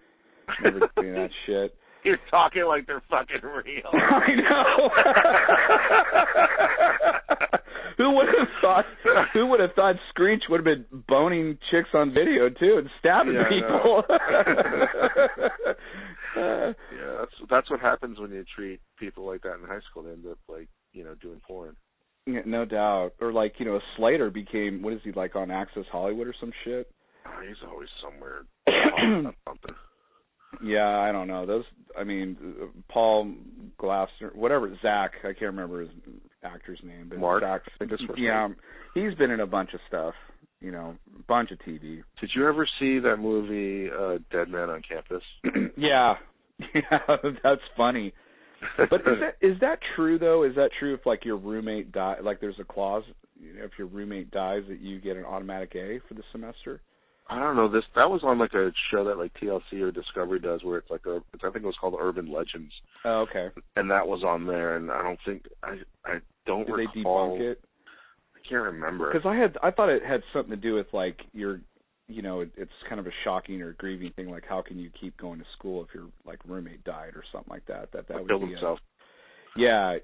A: Never be that shit.
B: You're talking like they're fucking real.
A: I know. Who would have thought Screech would have been boning chicks on video too and stabbing people?
B: Yeah, that's what happens when you treat people like that in high school. They end up doing porn.
A: Yeah, no doubt. Or Slater became, what is he, like on Access Hollywood or some shit?
B: Oh, he's always somewhere something.
A: Yeah, I don't know. Paul Glassner, whatever, Zach, I can't remember his actor's name, but
B: Mark,
A: Zach,
B: I think that's what
A: he's been in a bunch of stuff, a bunch of TV.
B: Did you ever see that movie, Dead Man on Campus?
A: Yeah, that's funny. But is that true though? Is that true if like your roommate there's a clause, if your roommate dies that you get an automatic A for the semester?
B: I don't know. That was on like a show that like TLC or Discovery does, where it's like I think it was called Urban Legends.
A: Oh, okay.
B: And that was on there, and I don't think I don't
A: Did
B: recall.
A: they debunk it?
B: I can't remember.
A: Because I thought it had something to do with like it's kind of a shocking or grieving thing. Like, how can you keep going to school if your like roommate died or something like that? That would
B: killed
A: be
B: himself.
A: Yeah,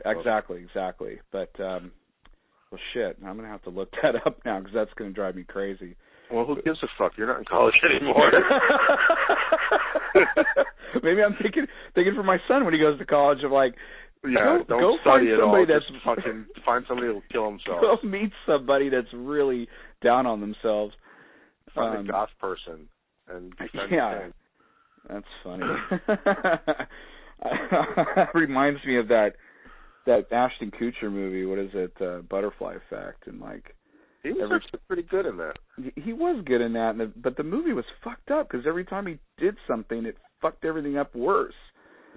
A: exactly. But well, shit. I'm gonna have to look that up now because that's gonna drive me crazy.
B: Well, who gives a fuck? You're not in college anymore.
A: Maybe I'm thinking for my son when he goes to college of like,
B: yeah, don't
A: go
B: study
A: find
B: at all.
A: somebody
B: Just
A: that's
B: fucking find somebody who'll kill himself.
A: Go meet somebody that's really down on themselves.
B: Find a goth person and defend
A: yeah,
B: the thing.
A: That's funny. Reminds me of that Ashton Kutcher movie. What is it? Butterfly Effect, and like.
B: He was actually pretty good in that.
A: He was good in that, but the movie was fucked up because every time he did something, it fucked everything up worse.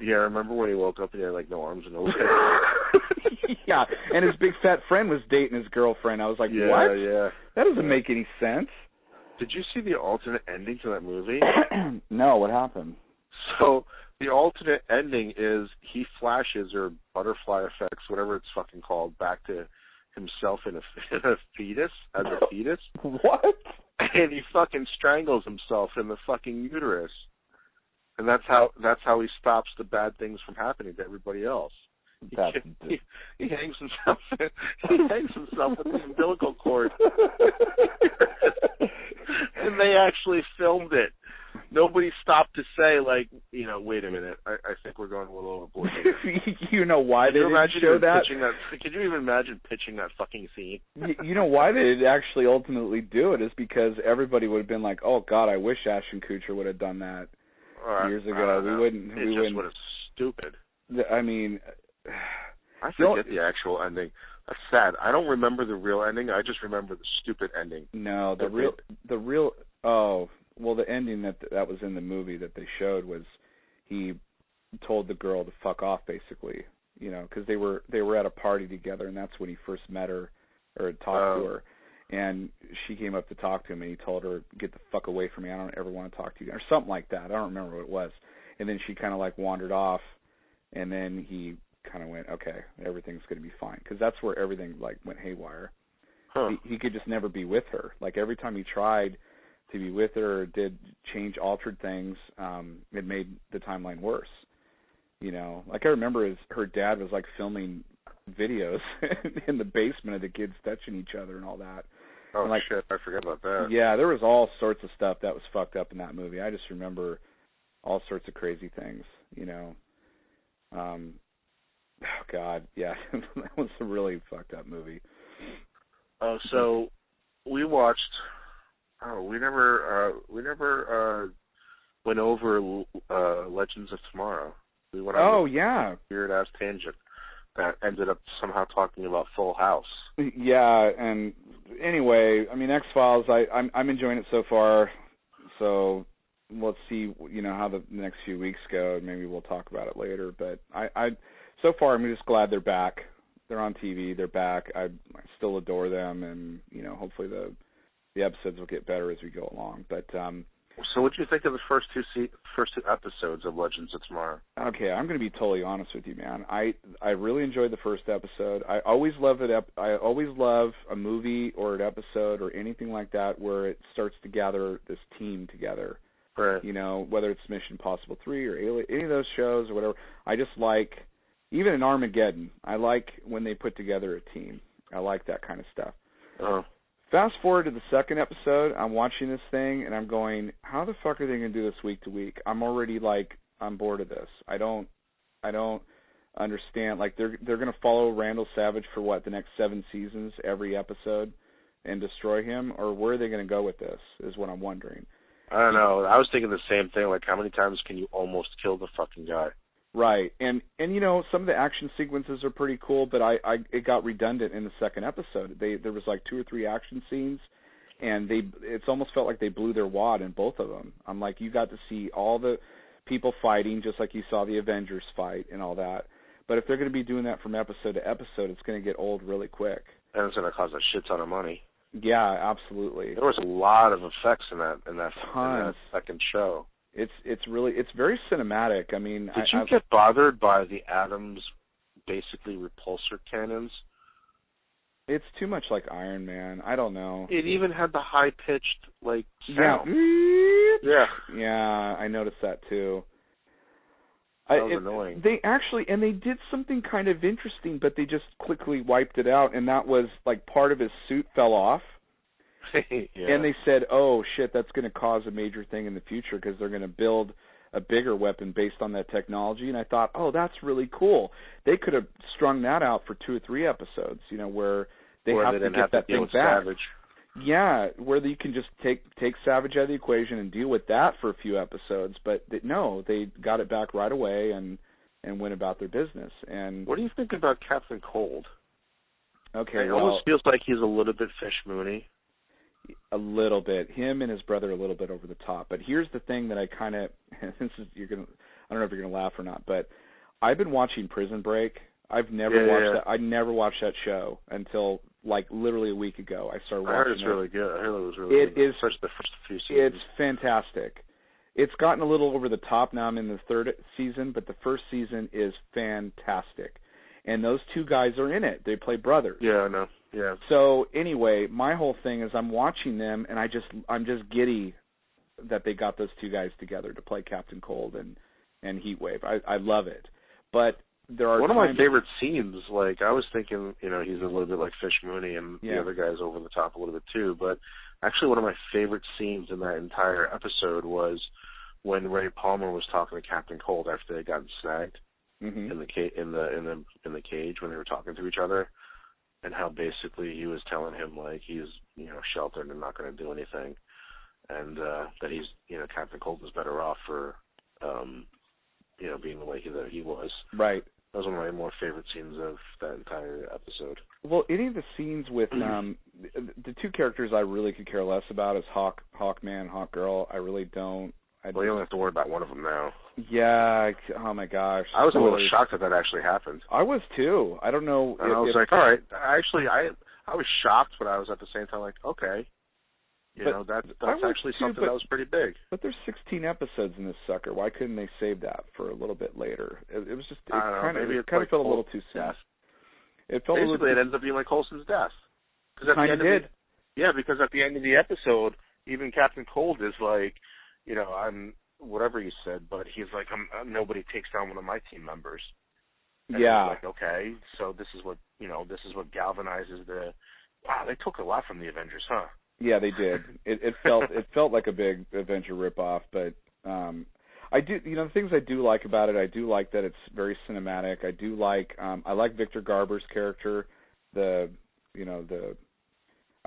B: Yeah, I remember when he woke up and he had like no arms and no legs.
A: Yeah, and his big fat friend was dating his girlfriend. I was like,
B: yeah,
A: what?
B: Yeah,
A: that doesn't make any sense.
B: Did you see the alternate ending to that movie?
A: No, what happened?
B: So the alternate ending is he flashes, or butterfly effects, whatever it's fucking called, back to himself in a fetus, as a fetus.
A: What?
B: And he fucking strangles himself in the fucking uterus. And that's how he stops the bad things from happening to everybody else. He hangs himself. He hangs himself with the umbilical cord. And they actually filmed it. Nobody stopped to say, like, wait a minute, I think we're going a little overboard here.
A: You know why they didn't show that?
B: Could you even imagine pitching that fucking scene?
A: You know why they did actually ultimately do it is because everybody would have been like, oh, God, I wish Ashton Kutcher would have done that years ago. We wouldn't.
B: Just would have stupid.
A: I mean,
B: I forget the actual ending. That's sad. I don't remember the real ending. I just remember the stupid ending.
A: No, the real. Oh, well, the ending that was in the movie that they showed was he told the girl to fuck off, basically. Because they were at a party together, and that's when he first met her or talked to her. And she came up to talk to him, and he told her, "Get the fuck away from me. I don't ever want to talk to you," or something like that. I don't remember what it was. And then she kind of like wandered off, and then he kind of went, "Okay, everything's going to be fine," because that's where everything like went haywire.
B: Huh.
A: He could just never be with her. Like every time he tried to be with her or did altered things, it made the timeline worse. Like I remember her dad was like filming videos in the basement of the kids touching each other and all that.
B: Oh,
A: and, like,
B: shit, I forgot about that.
A: Yeah, there was all sorts of stuff that was fucked up in that movie. I just remember all sorts of crazy things, Oh, God, yeah, that was a really fucked up movie.
B: Oh, so we watched... Oh, we never went over Legends of Tomorrow. We went on
A: yeah,
B: weird-ass tangent that ended up somehow talking about Full House.
A: Yeah, and anyway, I mean, X-Files, I'm enjoying it so far, so let's see, how the next few weeks go. Maybe we'll talk about it later, but I so far I'm just glad they're back. They're on TV, they're back. I still adore them, and, hopefully the episodes will get better as we go along. But
B: so what do you think of the first two episodes of Legends of Tomorrow?
A: Okay, I'm going to be totally honest with you, man. I really enjoyed the first episode. I always love it. I always love a movie or an episode or anything like that where it starts to gather this team together.
B: Right.
A: Whether it's Mission Impossible 3 or Alien, any of those shows or whatever. I just like, even in Armageddon, I like when they put together a team. I like that kind of stuff.
B: Uh-huh.
A: Fast forward to the second episode, I'm watching this thing, and I'm going, how the fuck are they going to do this week to week? I'm already, I'm bored of this. I don't understand. Like, they're going to follow Randall Savage for, the next 7 seasons, every episode, and destroy him? Or where are they going to go with this, is what I'm wondering.
B: I don't know. I was thinking the same thing. Like, how many times can you almost kill the fucking guy?
A: Right, and some of the action sequences are pretty cool, but it got redundant in the second episode. There was 2 or 3 action scenes, and it's almost felt like they blew their wad in both of them. I'm like, you got to see all the people fighting, just like you saw the Avengers fight and all that. But if they're going to be doing that from episode to episode, it's going to get old really quick.
B: And it's going to cost a shit ton of money.
A: Yeah, absolutely.
B: There was a lot of effects in that second show.
A: It's very cinematic. I mean,
B: did you get bothered by the Atoms basically repulsor cannons?
A: It's too much like Iron Man. I don't know.
B: It even had the high pitched sound.
A: Yeah, I noticed that too.
B: That was annoying.
A: They did something kind of interesting, but they just quickly wiped it out, and that was part of his suit fell off.
B: Yeah.
A: And they said, oh, shit, that's going to cause a major thing in the future because they're going to build a bigger weapon based on that technology. And I thought, oh, that's really cool. They could have strung that out for 2 or 3 episodes, where they have to get that thing back.
B: Savage.
A: Yeah, where you can just take Savage out of the equation and deal with that for a few episodes. But no, they got it back right away and went about their business. And
B: what do you think about Captain Cold?
A: Okay,
B: it almost feels like he's a little bit Fish Mooney.
A: A little bit. Him and his brother are a little bit over the top. But here's the thing that I kind of I don't know if you're gonna laugh or not, but I've been watching Prison Break. I've never watched that. I never watched that show until like literally a week ago. I started watching it.
B: I heard it's really good. I heard it was really good. Especially the first few seasons.
A: It's fantastic. It's gotten a little over the top now. I'm in the 3rd season, but the first season is fantastic. And those 2 guys are in it. They play brothers.
B: Yeah, I know. Yeah.
A: So anyway, my whole thing is I'm watching them, and I'm just giddy that they got those 2 guys together to play Captain Cold and Heatwave. I love it. But there are
B: one of my favorite scenes. Like I was thinking, he's a little bit like Fish Mooney, and the other guy's over the top a little bit too. But actually, one of my favorite scenes in that entire episode was when Ray Palmer was talking to Captain Cold after they had gotten snagged.
A: Mm-hmm.
B: In the cage when they were talking to each other, and how basically he was telling him like he's sheltered and not going to do anything, and that he's Captain Cold was better off for being the way that he was.
A: Right.
B: That was one of my more favorite scenes of that entire episode.
A: Well, any of the scenes with the 2 characters I really could care less about is Hawkman, Hawkgirl. I really don't.
B: Well, you don't have to worry about one of them now.
A: Yeah. Oh my gosh.
B: I was a little shocked that actually happened.
A: I was too. I don't know.
B: And I was like, all right. Actually, I was shocked, but I was at the same time like, okay. That's actually something that was pretty big.
A: But there's 16 episodes in this sucker. Why couldn't they save that for a little bit later? It was just it kind of felt a little too soon. It felt
B: basically it ends up being like Coulson's death.
A: Kind of did.
B: Because at the end of the episode, even Captain Cold is like, I'm whatever you said, but he's like, nobody takes down one of my team members. And like, okay, so this is what galvanizes the. Wow, they took a lot from the Avengers, huh?
A: Yeah, they did. It felt like a big Avenger ripoff, but I do, the things I do like about it. I do like that it's very cinematic. I do like I like Victor Garber's character. I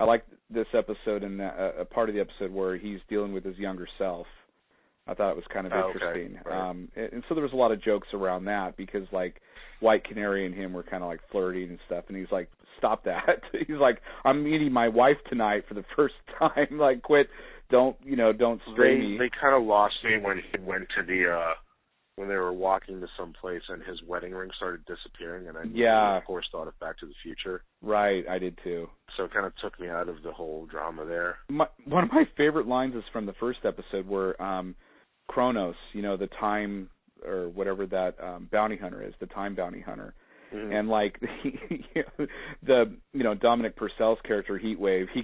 A: like this episode and a part of the episode where he's dealing with his younger self. I thought it was kind of interesting.
B: Okay. Right.
A: And so there was a lot of jokes around that because like White Canary and him were kind of like flirting and stuff, and he's like, stop that. He's like, I'm meeting my wife tonight for the first time. Like, quit. Don't stray me.
B: They kind of lost me when he went to when they were walking to some place and his wedding ring started disappearing, and I of course thought of Back to the Future.
A: Right, I did too.
B: So it kind of took me out of the whole drama there.
A: One of my favorite lines is from the first episode where Kronos, the time or whatever that bounty hunter is, the time bounty hunter.
B: Mm-hmm.
A: And like Dominic Purcell's character Heatwave, he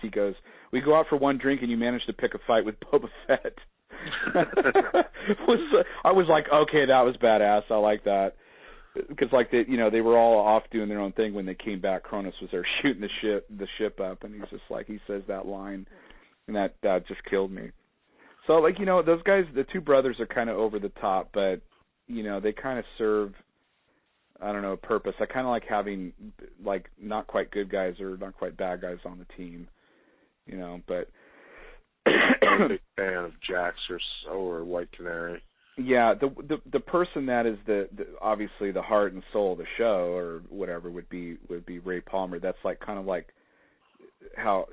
A: goes, we go out for one drink and you manage to pick a fight with Boba Fett. I was like, okay, that was badass. I like that because like they were all off doing their own thing when they came back. Kronos was there shooting the ship up, and he's just like, he says that line, and that just killed me. So like those guys, the 2 brothers are kind of over the top, but they kind of serve, I don't know, a purpose. I kind of like having like not quite good guys or not quite bad guys on the team, but.
B: I'm a big fan of Jax or White Canary.
A: Yeah, the person that is the obviously the heart and soul of the show or whatever would be Ray Palmer. That's like kind of like how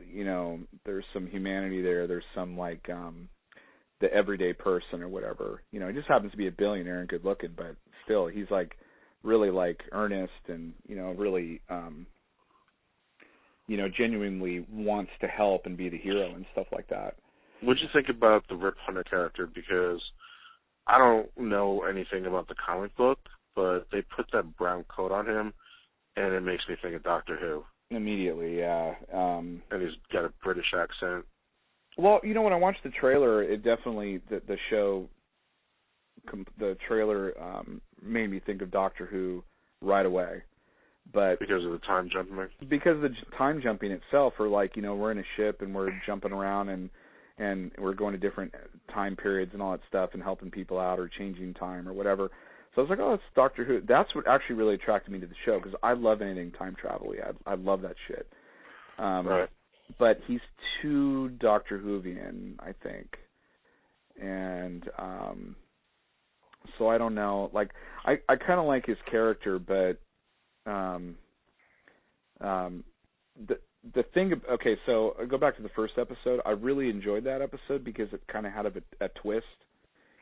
A: there's some humanity there. There's some like the everyday person or whatever. He just happens to be a billionaire and good looking, but still he's like really like earnest and really genuinely wants to help and be the hero and stuff like that.
B: What'd you think about the Rip Hunter character? Because I don't know anything about the comic book, but they put that brown coat on him, and it makes me think of Doctor Who.
A: Immediately, yeah.
B: And he's got a British accent.
A: Well, when I watched the trailer, it definitely, the trailer made me think of Doctor Who right away. but
B: because of the time jumping.
A: Because of the time jumping itself, or like, we're in a ship and we're jumping around and we're going to different time periods and all that stuff and helping people out or changing time or whatever. So I was like, oh, that's Doctor Who. That's what actually really attracted me to the show, because I love anything time travel-y. I love that shit.
B: Right.
A: But he's too Doctor Whovian, I think. And so I don't know. Like, I kind of like his character, but the thing. Okay, so I go back to the first episode. I really enjoyed that episode because it kind of had a twist.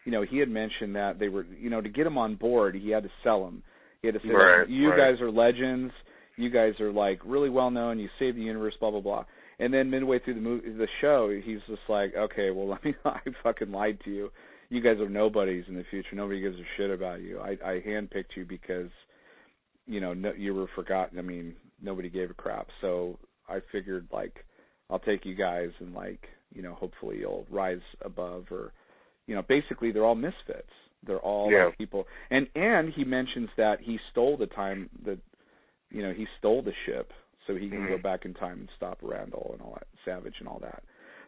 A: He had mentioned that they were, to get him on board, he had to sell him. He had to say,
B: right,
A: you
B: right.
A: guys are legends. You guys are like really well known. You saved the universe. Blah blah blah. And then midway through the show, he's just like, okay, well, I fucking lied to you. You guys are nobodies in the future. Nobody gives a shit about you. I handpicked you because, you were forgotten. I mean, nobody gave a crap. So I figured, like, I'll take you guys and, like, hopefully you'll rise above, or, basically they're all misfits. They're all like people. And he mentions that he stole the time, he stole the ship so he can go back in time and stop Randall and all that, Savage and all that.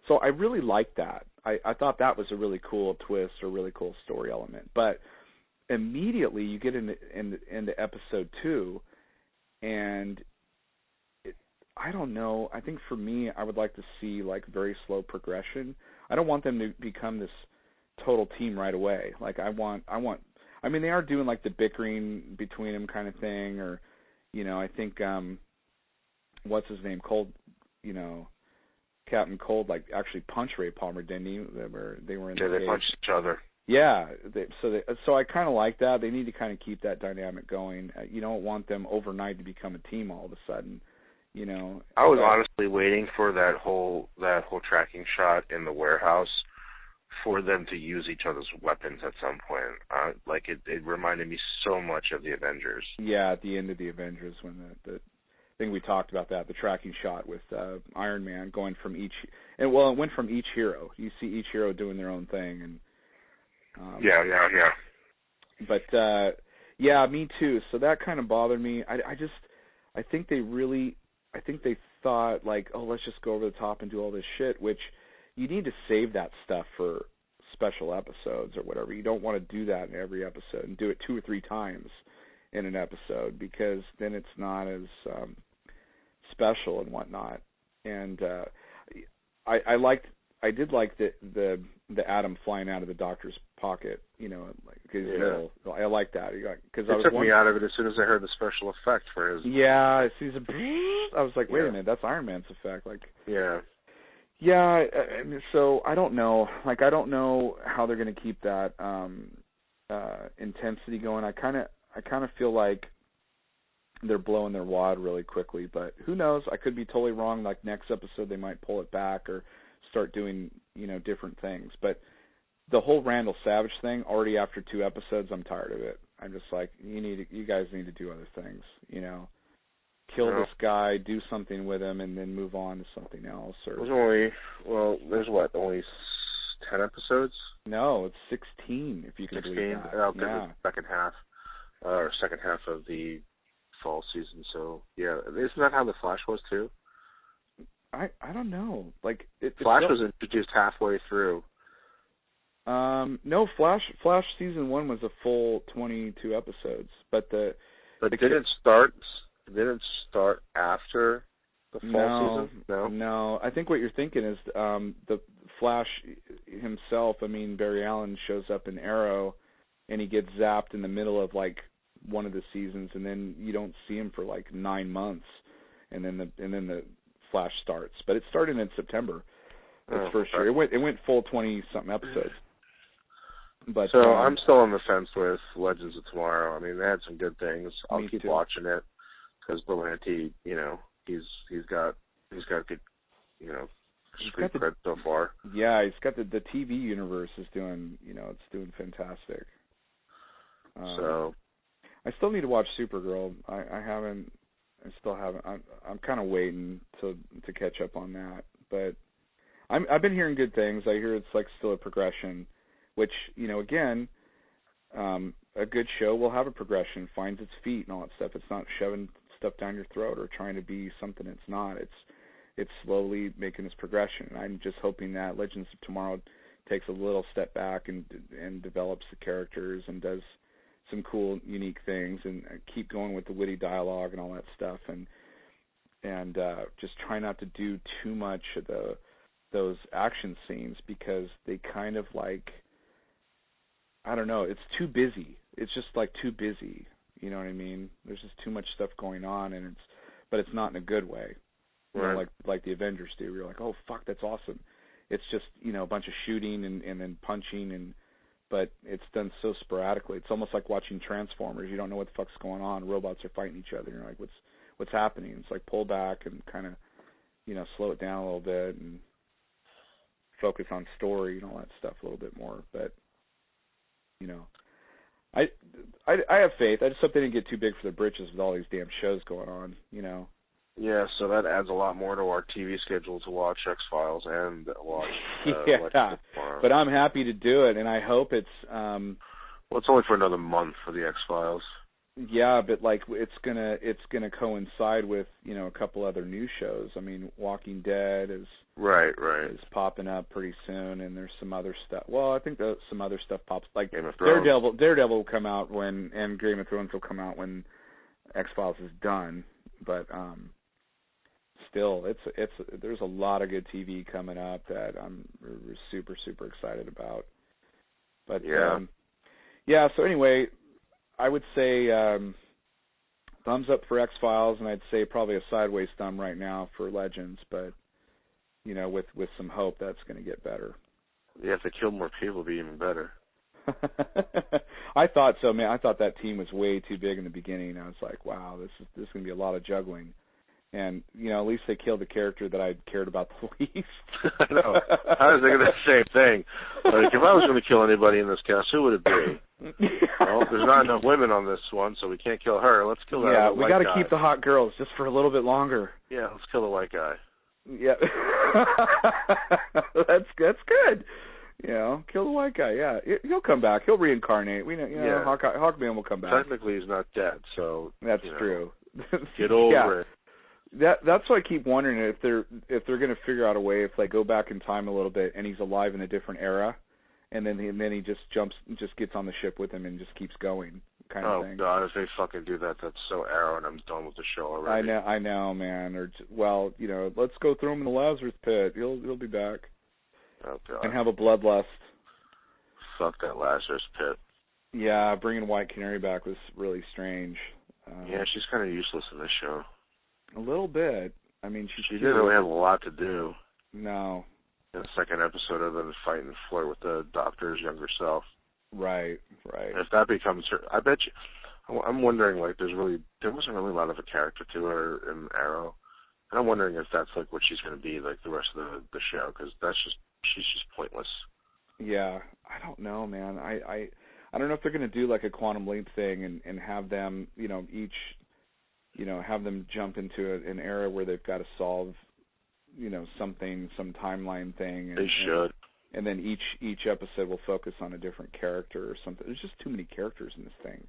A: So I really liked that. I thought that was a really cool twist, or really cool story element. But immediately you get into episode 2, and I don't know. I think for me, I would like to see like very slow progression. I don't want them to become this total team right away. Like I mean, they are doing like the bickering between them kind of thing, or I think what's his name, Cold, Captain Cold, like actually punched Ray Palmer, didn't he? They were in the
B: they punched each other.
A: Yeah, so I kind of like that. They need to kind of keep that dynamic going. You don't want them overnight to become a team all of a sudden.
B: I was honestly waiting for that whole tracking shot in the warehouse for them to use each other's weapons at some point. Like it reminded me so much of the Avengers.
A: Yeah, at the end of the Avengers, when the thing we talked about, that the tracking shot with Iron Man going from each, and well, it went from each hero. You see each hero doing their own thing, and
B: yeah.
A: But yeah, me too. So that kind of bothered me. I think they thought like, oh, let's just go over the top and do all this shit, which you need to save that stuff for special episodes or whatever. You don't want to do that in every episode and do it 2 or 3 times in an episode, because then it's not as special and whatnot. And I did like the Atom flying out of the Doctor's pocket, like his little. I like that because
B: it took me out of it as soon as I heard the special effect for his.
A: Yeah, it sees I was like, wait a minute, that's Iron Man's effect. Like,
B: yeah.
A: Yeah, so I don't know. Like, I don't know how they're going to keep that intensity going. I kind of feel like they're blowing their wad really quickly, but who knows? I could be totally wrong. Like next episode, they might pull it back or start doing different things. But the whole Randall Savage thing, already after 2 episodes, I'm tired of it. I'm just like, you guys need to do other things. Kill this guy, do something with him, and then move on to something else. Or
B: there's only 10 episodes?
A: No, it's 16, if you can
B: 16?
A: believe that.
B: Oh, yeah. The second half of the fall season. So yeah, isn't that how the Flash was too?
A: I don't know. Like
B: Flash was introduced halfway through.
A: No, Flash season 1 was a full 22 episodes, but
B: didn't start after the fall season?
A: No. I think what you're thinking is the Flash himself. I mean, Barry Allen shows up in Arrow, and he gets zapped in the middle of like one of the seasons, and then you don't see him for like 9 months, and then the Flash starts. But it started in September. Its first year. It went full 20-something episodes. But
B: so I'm still on the fence with Legends of Tomorrow. I mean, they had some good things. I'll keep watching it because Berlanti, he's got good, street cred so far.
A: Yeah, he's got the TV universe is doing, it's doing fantastic.
B: So
A: I still need to watch Supergirl. I still haven't. I'm kind of waiting to catch up on that. But I've been hearing good things. I hear it's like still a progression, which again, a good show will have a progression, finds its feet and all that stuff. It's not shoving stuff down your throat or trying to be something it's not. It's slowly making this progression. And I'm just hoping that Legends of Tomorrow takes a little step back and develops the characters and does some cool, unique things and keep going with the witty dialogue and all that stuff, and just try not to do too much of those action scenes, because they kind of like, I don't know, it's too busy. It's just like too busy. You know what I mean? There's just too much stuff going on, but it's not in a good way. You know, like the Avengers do. You're like, oh fuck, that's awesome. It's just, you know, a bunch of shooting and then punching, but it's done so sporadically. It's almost like watching Transformers. You don't know what the fuck's going on. Robots are fighting each other. You're like, what's happening? It's like, pull back and kind of, you know, slow it down a little bit and focus on story and all that stuff a little bit more. But, you know, I have faith. I just hope they didn't get too big for their britches with all these damn shows going on, you know.
B: Yeah, so that adds a lot more to our TV schedule to watch X-Files and watch
A: yeah, but I'm happy to do it, and I hope it's
B: well, it's only for another month for the X-Files.
A: Yeah, but like it's gonna coincide with, you know, a couple other new shows. I mean, Walking Dead is is popping up pretty soon, and there's some other stuff. Well, I think some other stuff pops, like
B: Game of Thrones.
A: Daredevil will come out and Game of Thrones will come out when X-Files is done, but still, there's a lot of good TV coming up that I'm super excited about. But yeah. So anyway, I would say thumbs up for X-Files, and I'd say probably a sideways thumb right now for Legends. But you know, with some hope, that's going to get better.
B: Yeah, if they kill more people, it'd be even better.
A: I thought so, man. I thought that team was way too big in the beginning. I was like, wow, this is going to be a lot of juggling. And, you know, at least they killed the character that I cared about the least.
B: I know. I was thinking the same thing. Like, if I was going to kill anybody in this cast, who would it be? Well, there's not enough women on this one, so we can't kill her. Let's kill that white guy. Yeah, we got to
A: keep the hot girls just for a little bit longer.
B: Yeah, let's kill the white guy.
A: Yeah. That's good. You know, kill the white guy. Yeah, he'll come back. He'll reincarnate. We know. You know, Hawkman will come back.
B: Technically, he's not dead, so
A: that's true.
B: Get over it.
A: That's what I keep wondering, if they're going to figure out a way, if they go back in time a little bit and he's alive in a different era, and then he just gets on the ship with him and just keeps going, kind of thing.
B: Oh God, if they fucking do that, that's so Arrow, and I'm done with the show already.
A: I know, man. Or well, you know, let's go throw him in the Lazarus pit. He'll be back.
B: Oh God.
A: And have a bloodlust.
B: Fuck that Lazarus pit.
A: Yeah, bringing White Canary back was really strange.
B: Yeah, she's kind of useless in this show.
A: A little bit. I mean, she
B: didn't really have a lot to do.
A: No.
B: In the second episode, other than fight and flirt with the Doctor's younger self.
A: Right.
B: And if that becomes her, I bet you. I'm wondering, like, there wasn't really a lot of a character to her in Arrow, and I'm wondering if that's like what she's going to be like the rest of the show, because she's just pointless. Yeah, I don't know, man. I don't know if they're going to do like a Quantum Leap thing and have them, you know, each. You know, have them jump into an era where they've got to solve, you know, some timeline thing. They should.
A: And then each episode will focus on a different character or something. There's just too many characters in this thing.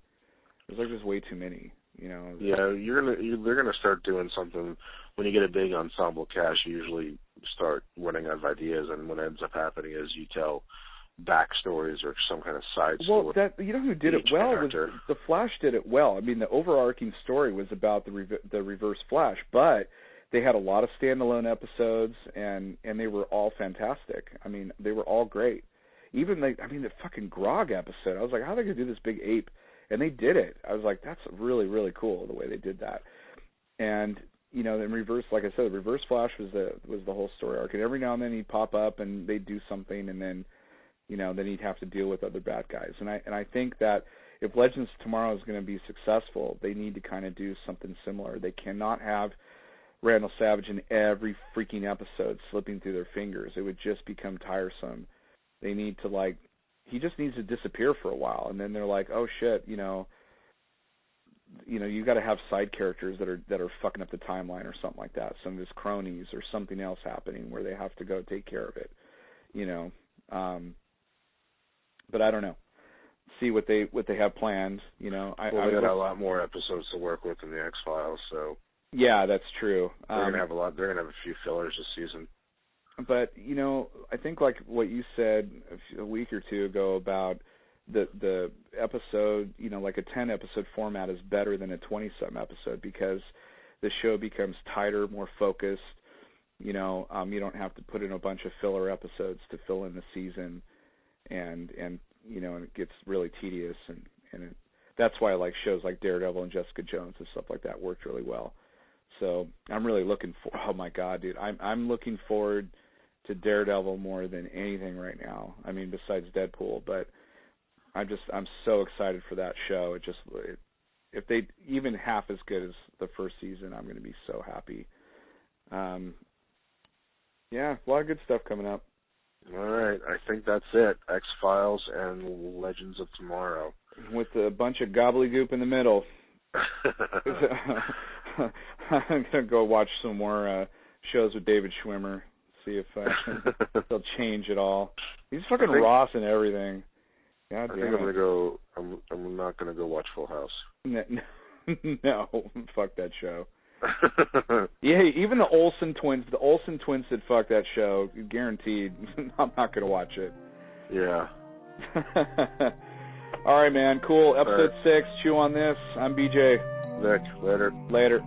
A: There's way too many. You know. Yeah,
B: they're gonna start doing something when you get a big ensemble cast. You usually start running out of ideas, and what ends up happening is you tell backstories or some kind of side story.
A: Well, you know who did it well was the Flash. Did it well. I mean, the overarching story was about the Reverse Flash, but they had a lot of standalone episodes, and they were all fantastic. I mean, they were all great. Even the fucking Grog episode. I was like, how are they gonna do this big ape? And they did it. I was like, that's really, really cool the way they did that. And you know, in Reverse, like I said, Reverse Flash was the whole story arc. And every now and then he'd pop up and they'd do something, and then, you know, then he'd have to deal with other bad guys. And I think that if Legends of Tomorrow is going to be successful, they need to kind of do something similar. They cannot have Randall Savage in every freaking episode slipping through their fingers. It would just become tiresome. They need to, he just needs to disappear for a while, and then they're like, oh shit, you know, you got to have side characters that are fucking up the timeline or something like that. Some of his cronies or something else happening where they have to go take care of it, you know. But I don't know. see what they have planned. You know,
B: They got a lot more episodes to work with in the X-Files, so
A: yeah, that's true.
B: They're gonna have a lot. They're gonna have a few fillers this season.
A: But you know, I think like what you said a week or two ago about the episode, you know, like a 10 episode format is better than a 20-some episode because the show becomes tighter, more focused. You know, you don't have to put in a bunch of filler episodes to fill in the season, and you know, and it gets really tedious, and that's why I like shows like Daredevil and Jessica Jones and stuff like that worked really well. So I'm really looking for. Oh my God, dude, I'm looking forward to Daredevil more than anything right now. I mean, besides Deadpool, but I'm so excited for that show. If they even half as good as the first season, I'm going to be so happy. Yeah, a lot of good stuff coming up.
B: All right, I think that's it. X-Files and Legends of Tomorrow.
A: With a bunch of gobbledygook in the middle. I'm going to go watch some more shows with David Schwimmer, see if they'll change it all. He's fucking Ross and everything. God damn
B: I'm going to go, I'm not going to go watch Full House.
A: No, fuck that show. Yeah, even the Olsen twins said fuck that show, guaranteed. I'm not going to watch it.
B: Yeah.
A: All right, man, cool. Episode 6, chew on this. I'm BJ.
B: Nick, later.
A: Later.